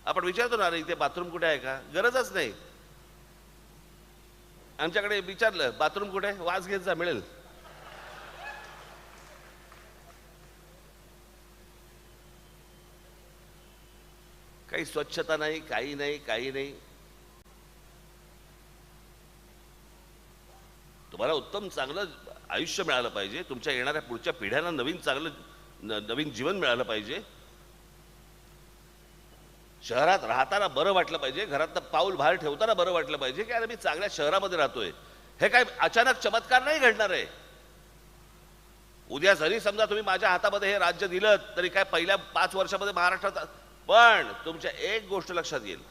आपण विचारतो ना, इथे बाथरूम कुठे आहे का? गरजच नाही. आमच्याकडे विचारलं बाथरूम कुठे, वास घेत जा, मिळेल. काही स्वच्छता नाही, काही नाही. तुम्हाला उत्तम चांगलं आयुष्य मिळालं पाहिजे. तुमच्या येणाऱ्या पुढच्या पिढ्यांना नवीन जीवन मिळालं पाहिजे. शहरात राहताना बरं वाटलं पाहिजे. घरातनं पाऊल बाहेर ठेवताना बरं वाटलं पाहिजे की अरे मी चांगल्या शहरामध्ये राहतोय. हे काय अचानक चमत्कार नाही घडणार आहे. उद्या जरी समजा तुम्ही माझ्या हातामध्ये हे राज्य दिलं तरी काय पहिल्या 5 वर्षामध्ये महाराष्ट्रात, पण तुमच्या एक गोष्ट लक्षात येईल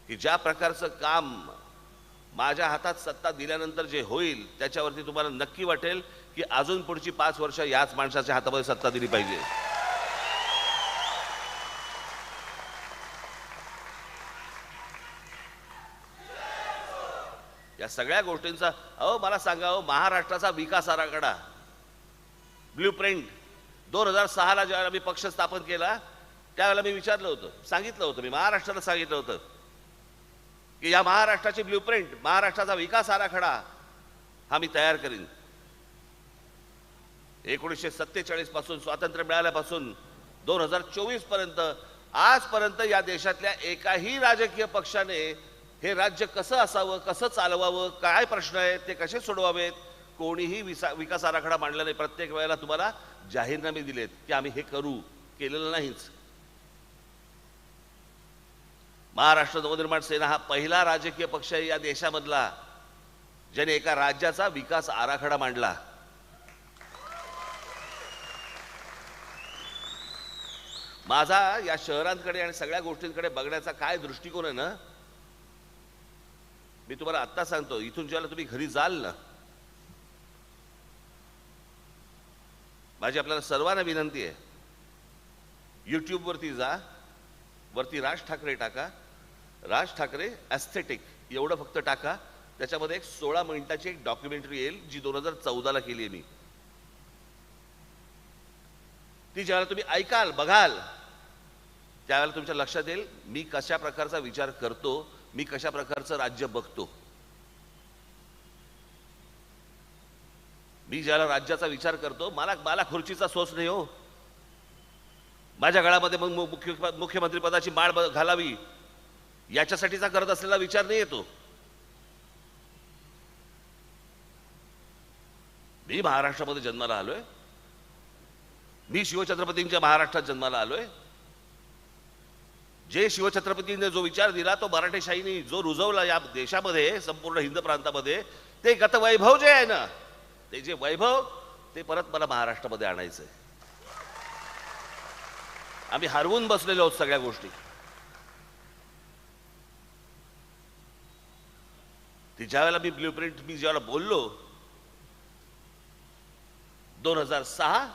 की ज्या प्रकारचं काम माझ्या हातात सत्ता दिल्यानंतर जे होईल त्याच्यावरती तुम्हाला नक्की वाटेल की अजून पुढची 5 वर्ष याच माणसाच्या हातामध्ये सत्ता दिली पाहिजे. या सगळ्या गोष्टींचा मला सांगा, महाराष्ट्राचा विकास आराखडा ब्ल्यूप्रिंट 2006ला ज्यावेळेला मी पक्ष स्थापन केला त्यावेळेला मी विचारलं होतं, सांगितलं होतं, मी महाराष्ट्राला सांगितलं होतं की या महाराष्ट्राची ब्ल्यूप्रिंट, महाराष्ट्राचा विकास आराखडा हा मी तयार करीन. 1947 पासून स्वातंत्र्य मिळाल्यापासून 2024 पर्यंत आजपर्यंत या देशातल्या एकाही राजकीय पक्षाने हे राज्य कसं असावं, कसं चालवावं, काय प्रश्न आहेत ते कसे सोडवावेत, कोणीही विकास आराखडा मांडला नाही. प्रत्येक वेळेला तुम्हाला जाहीरनामे दिलेत की आम्ही हे करू, केलेलं नाहीच. महाराष्ट्र नवनिर्माण सेना हा पहिला राजकीय पक्ष आहे या देशामधला ज्याने एका राज्याचा विकास आराखडा मांडला. माझा या शहरांकडे आणि सगळ्या गोष्टींकडे बघण्याचा काय दृष्टिकोन आहे ना, मी तुम्हाला आत्ता सांगतो. इथून ज्याला तुम्ही घरी जाल ना, माझी आपल्याला सर्वांना विनंती आहे, यूट्यूबवरती जा, वरती राज ठाकरे टाका, राज ठाकरे ॲस्थेटिक एवढं फक्त टाका. त्याच्यामध्ये एक 16 मिनिटाची एक डॉक्युमेंटरी येईल जी 2014ला केली आहे मी. ती ज्यावेळेला तुम्ही ऐकाल, बघाल, त्यावेळेला तुमच्या लक्षात येईल मी कशा प्रकारचा विचार करतो, मी कशा प्रकारचं राज्य बघतो. मी ज्याला राज्याचा विचार करतो, मला खुर्चीचा सोच नाही हो. माझ्या गळामध्ये मग मुख्यमंत्री पदाची माळ घालावी याच्यासाठीचा करत असलेला विचार नाही येतो. मी महाराष्ट्रामध्ये जन्माला आलोय, मी शिवछत्रपतींच्या महाराष्ट्रात जन्माला आलोय. जे शिवछत्रपतींनी जो विचार दिला तो मराठेशाहीने जो रुजवला या देशामध्ये संपूर्ण हिंद प्रांतामध्ये, ते गतवैभव जे आहे ना, ते जे वैभव ते परत मला महाराष्ट्रामध्ये आणायचं आहे. आम्ही हरवून बसलेलो आहोत सगळ्या गोष्टी. ती ज्यावेळेला मी ब्ल्यूप्रिंट मी ज्यावेळेला बोललो 2006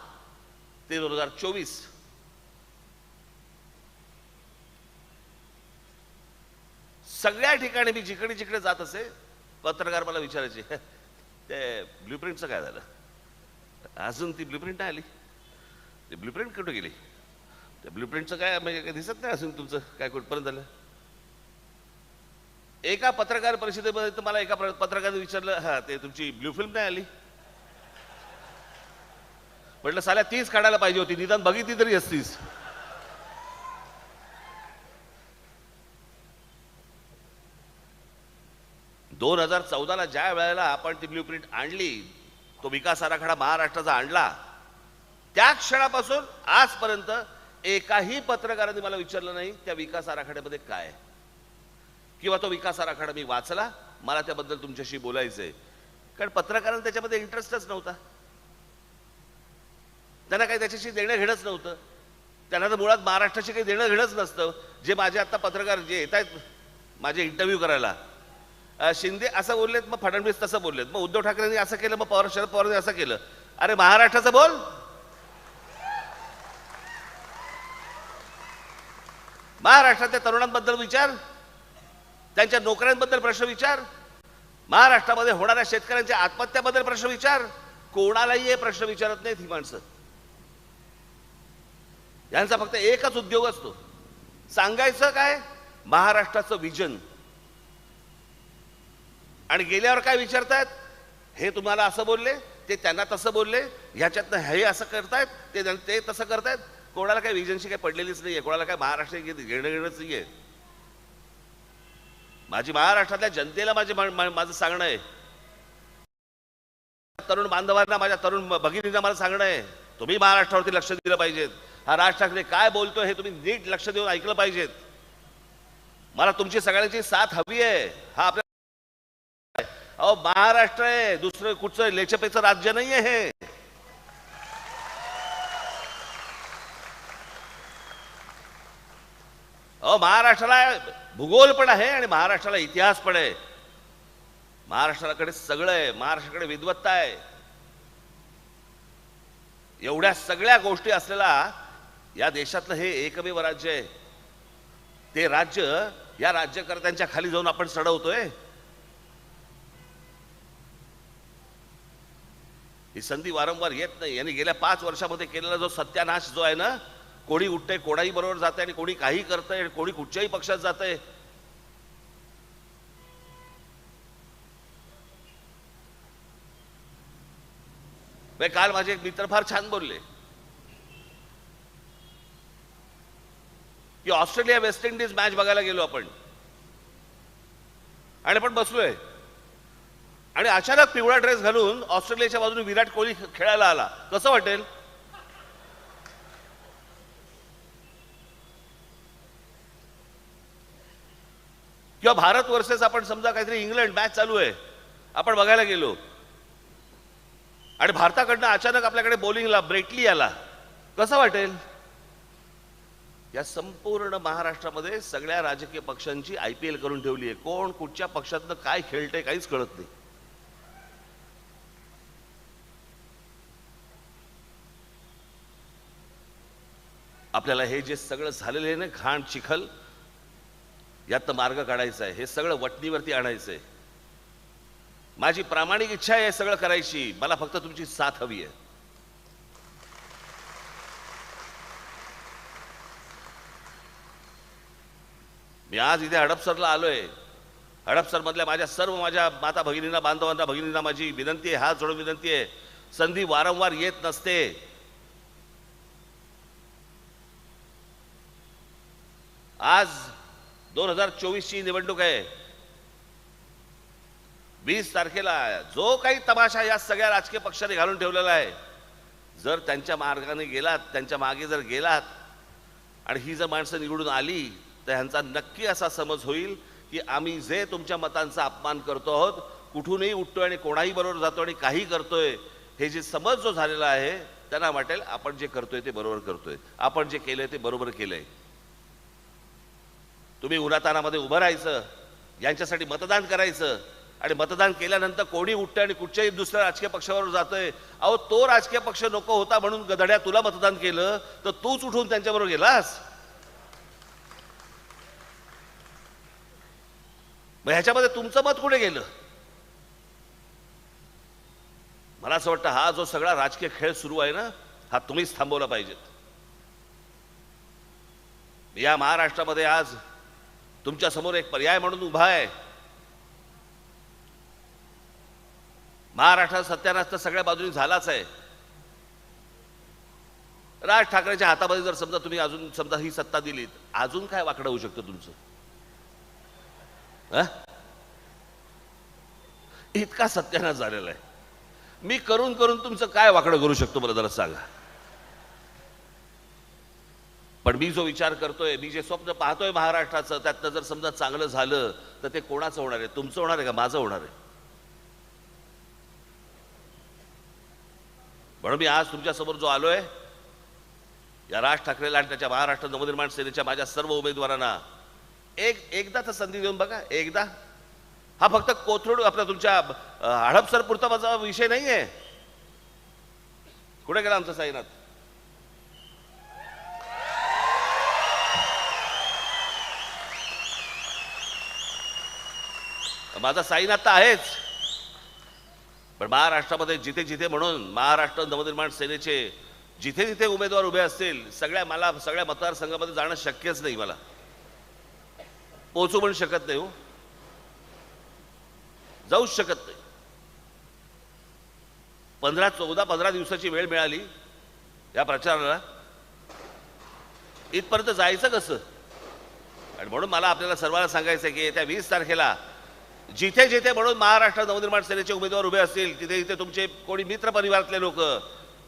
ते 2024 सगळ्या ठिकाणी मी जिकडे जिकडे जात असे, पत्रकार मला विचारायचे ते ब्ल्यूप्रिंटचं काय झालं, अजून ती ब्ल्यूप्रिंट नाही आली, ती ब्ल्यूप्रिंट कुठे गेली, त्या ब्ल्यूप्रिंटचं काय म्हणजे काय दिसत नाही अजून तुमचं काय कुठपर्यंत झालं. एका पत्रकार परिषदेमध्ये तर मला एका पत्रकाराने विचारलं, हा ते तुमची ब्ल्यू फिल्म नाही आली. म्हटलं साल्या 30 काढायला पाहिजे होती, निदान बघितली तरी असतीस. दोन 2014 ज्या वेळेला आपण ती ब्ल्यूप्रिंट आणली, तो विकास आराखडा महाराष्ट्राचा आणला, त्या क्षणापासून आजपर्यंत एकाही पत्रकाराने मला विचारलं नाही त्या विकास आराखड्यामध्ये काय, किंवा तो विकास आराखडा मी वाचला, मला त्याबद्दल तुमच्याशी बोलायचंय. कारण पत्रकारांना त्याच्यामध्ये इंटरेस्टच नव्हता, त्यांना काही त्याच्याशी देणं घेणंच नव्हतं. त्यांना तर मुळात महाराष्ट्राशी काही देणं घेणंच नसतं. जे माझे आता पत्रकार जे येत आहेत माझे इंटरव्ह्यू करायला, शिंदे असं बोललेत, मग फडणवीस तसं बोललेत, मग उद्धव ठाकरेंनी असं केलं, मग शरद पवारांनी असं केलं. अरे महाराष्ट्राचं बोल, महाराष्ट्रातल्या तरुणांबद्दल विचार, त्यांच्या नोकऱ्यांबद्दल प्रश्न विचार, महाराष्ट्रामध्ये होणाऱ्या शेतकऱ्यांच्या आत्महत्याबद्दल प्रश्न विचार. कोणालाही हे प्रश्न विचारत नाहीत ही माणसं. यांचा फक्त एकच उद्योग असतो, सांगायचं काय महाराष्ट्राचं विजन. आणि गेल्यावर काय विचारतायत, हे तुम्हाला असं बोलले, ते त्यांना तसं बोलले, ह्याच्यातनं हे असं करतायत, ते तसं करतायत. कोणाला काय विजनशी काही पडलेलीच नाहीये, कोणाला काय महाराष्ट्र घेणं घेणंच नाहीये. माझी महाराष्ट्रातल्या जनतेला माझं सांगणं आहे, तरुण बांधवांना, माझ्या तरुण भगिनींना मला सांगणं आहे, तुम्ही महाराष्ट्रावरती लक्ष दिलं पाहिजेत. हा राज ठाकरे काय बोलतोय हे तुम्ही नीट लक्ष देऊन ऐकलं पाहिजेत. मला तुमची सगळ्यांची साथ हवी आहे. हा आपल्या अहो महाराष्ट्र आहे, दुसरं कुठचं लेचपेचं राज्य नाहीये हे. अहो महाराष्ट्राला भूगोल पण आहे आणि महाराष्ट्राला इतिहास पण आहे. महाराष्ट्राकडे सगळं आहे, महाराष्ट्राकडे विद्वत्ता आहे. एवढ्या सगळ्या गोष्टी असलेला या देशातलं हे एकमेव राज्य आहे. ते राज्य या राज्यकर्त्यांच्या खाली जाऊन आपण चढवतोय. ही संधी वारंवार येत नाही. यांनी गेल्या 5 वर्षामध्ये केलेला जो सत्यानाश जो आहे ना, कोणी उठतंय कोणाही बरोबर जाते आणि कोणी काही करतंय, कोणी कुठच्याही पक्षात जातंय. काल माझे एक मित्र फार छान बोलले की ऑस्ट्रेलिया वेस्ट इंडिज मॅच बघायला गेलो आपण आणि आपण बसलोय आणि अचानक पिवळा ड्रेस घालून ऑस्ट्रेलियाच्या बाजूने विराट कोहली खेळायला आला. कसं वाटेल? किंवा भारत वर्सेस आपण समजा काहीतरी इंग्लंड मॅच चालू आहे, आपण बघायला गेलो आणि भारताकडनं अचानक आपल्याकडे बॉलिंगला ब्रेटली आला, कसं वाटेल? या संपूर्ण महाराष्ट्रामध्ये सगळ्या राजकीय पक्षांची IPL करून ठेवली आहे. कोण कुठच्या पक्षातनं काय खेळतंय काहीच कळत नाही. आपल्याला हे जे सगळं झालेलं आहे ना, घाण चिखल, यात मार्ग काढायचा आहे. हे सगळं वटणीवरती आणायचंय. माझी प्रामाणिक इच्छा आहे हे सगळं करायची. मला फक्त तुमची साथ हवी आहे. मी आज इथे हडपसरला आलोय. हडपसर मधल्या माझ्या माता भगिनींना, बांधवांना, भगिनींना माझी विनंती आहे, हात जोडून विनंती आहे. संधी वारंवार येत नसते. आज 2024 ची निवडणूक आहे. 20 तारखेला जो काही तमाशा या सगळ्या राजकीय पक्षांनी घालून ठेवलेला आहे, जर त्यांच्या मार्गाने गेलात, त्यांच्या मागे जर गेलात आणि ही जर माणसं निवडून आली तर ह्यांचा नक्की असा समज होईल की आम्ही जे तुमच्या मतांचा अपमान करतो आहोत, कुठूनही उठतोय आणि कोणाही बरोबर जातो आणि काही करतोय, हे जे समज जो झालेला आहे त्यांना वाटेल आपण जे करतोय ते बरोबर करतोय, आपण जे केलंय ते बरोबर केलंय. तुम्ही उन्हातानामध्ये उभं राहायचं, यांच्यासाठी मतदान करायचं आणि मतदान केल्यानंतर कोणी उठतंय आणि कुठच्याही दुसऱ्या राजकीय पक्षावर जातोय. अहो, तो राजकीय पक्ष नको होता म्हणून गधड्या तुला मतदान केलं, तर तूच उठून त्यांच्याबरोबर गेलास. मग ह्याच्यामध्ये तुमचं मत कुठे गेलं? मला असं वाटतं हा जो सगळा राजकीय खेळ सुरू आहे ना, हा तुम्हीच थांबवला पाहिजेत. या महाराष्ट्रामध्ये आज तुमच्या समोर एक पर्याय म्हणून उभा आहे. महाराष्ट्रात सत्यानाश तर सगळ्या बाजूनी झालाच आहे. राज ठाकरेच्या हातामध्ये जर समजा तुम्ही अजून समजा ही सत्ता दिलीत, अजून काय वाकडं होऊ शकतं तुमचं? इतका सत्यानाश झालेला आहे. मी करून करून तुमचं काय वाकडं करू शकतो मला जरा सांगा. पण मी जो विचार करतोय, मी जे स्वप्न पाहतोय महाराष्ट्राचं, त्यातनं जर समजा चांगलं झालं तर ते कोणाचं होणार आहे? तुमचं होणार आहे का माझं होणार आहे? म्हणून मी आज तुमच्या समोर जो आलोय, या राज ठाकरेला आणि त्याच्या महाराष्ट्र नवनिर्माण सेनेच्या माझ्या सर्व उमेदवारांना एकदा तर संधी देऊन बघा. एकदा हा फक्त कोथरूड आपला तुमच्या हडपसर पुरता माझा विषय नाहीये. कुठे गेला आमचा साईनाथ? माझा साईनाथ तर आहेच, पण महाराष्ट्रामध्ये जिथे जिथे म्हणून महाराष्ट्र नवनिर्माण सेनेचे जिथे जिथे उमेदवार उभे असतील, मला सगळ्या मतदारसंघामध्ये जाणं शक्यच नाही. मला पोहोचू पण शकत नाही, हो, जाऊच शकत नाही. 15 दिवसाची वेळ मिळाली या प्रचाराला, इथपर्यंत जायचं कसं? आणि म्हणून मला आपल्याला सर्वांना सांगायचं आहे की येत्या 20 तारखेला जिथे जिथे म्हणून महाराष्ट्र नवनिर्माण सेनेचे उमेदवार उभे असतील, तिथे तिथे तुमचे कोणी मित्र परिवारातले लोक,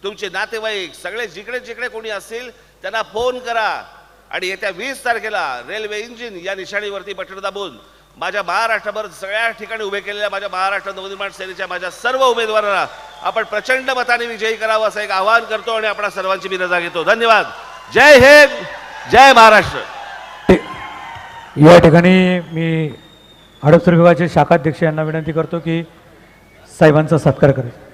तुमचे नातेवाईक, सगळे जिकडे जिकडे कोणी असतील त्यांना फोन करा आणि येत्या 20 तारखेला रेल्वे इंजिन या निशाणीवरती बटन दाबून माझ्या महाराष्ट्रभर सगळ्या ठिकाणी उभे केलेल्या माझ्या महाराष्ट्र नवनिर्माण सेनेच्या माझ्या सर्व उमेदवारांना आपण प्रचंड मताने विजयी करावं असं एक आवाहन करतो आणि आपण सर्वांची मी रजा घेतो. धन्यवाद. जय हिंद, जय महाराष्ट्र. या ठिकाणी मी हडपसर विभागाचे शाखाध्यक्ष यांना विनंती करतो की साहेबांचा सत्कार करायचा.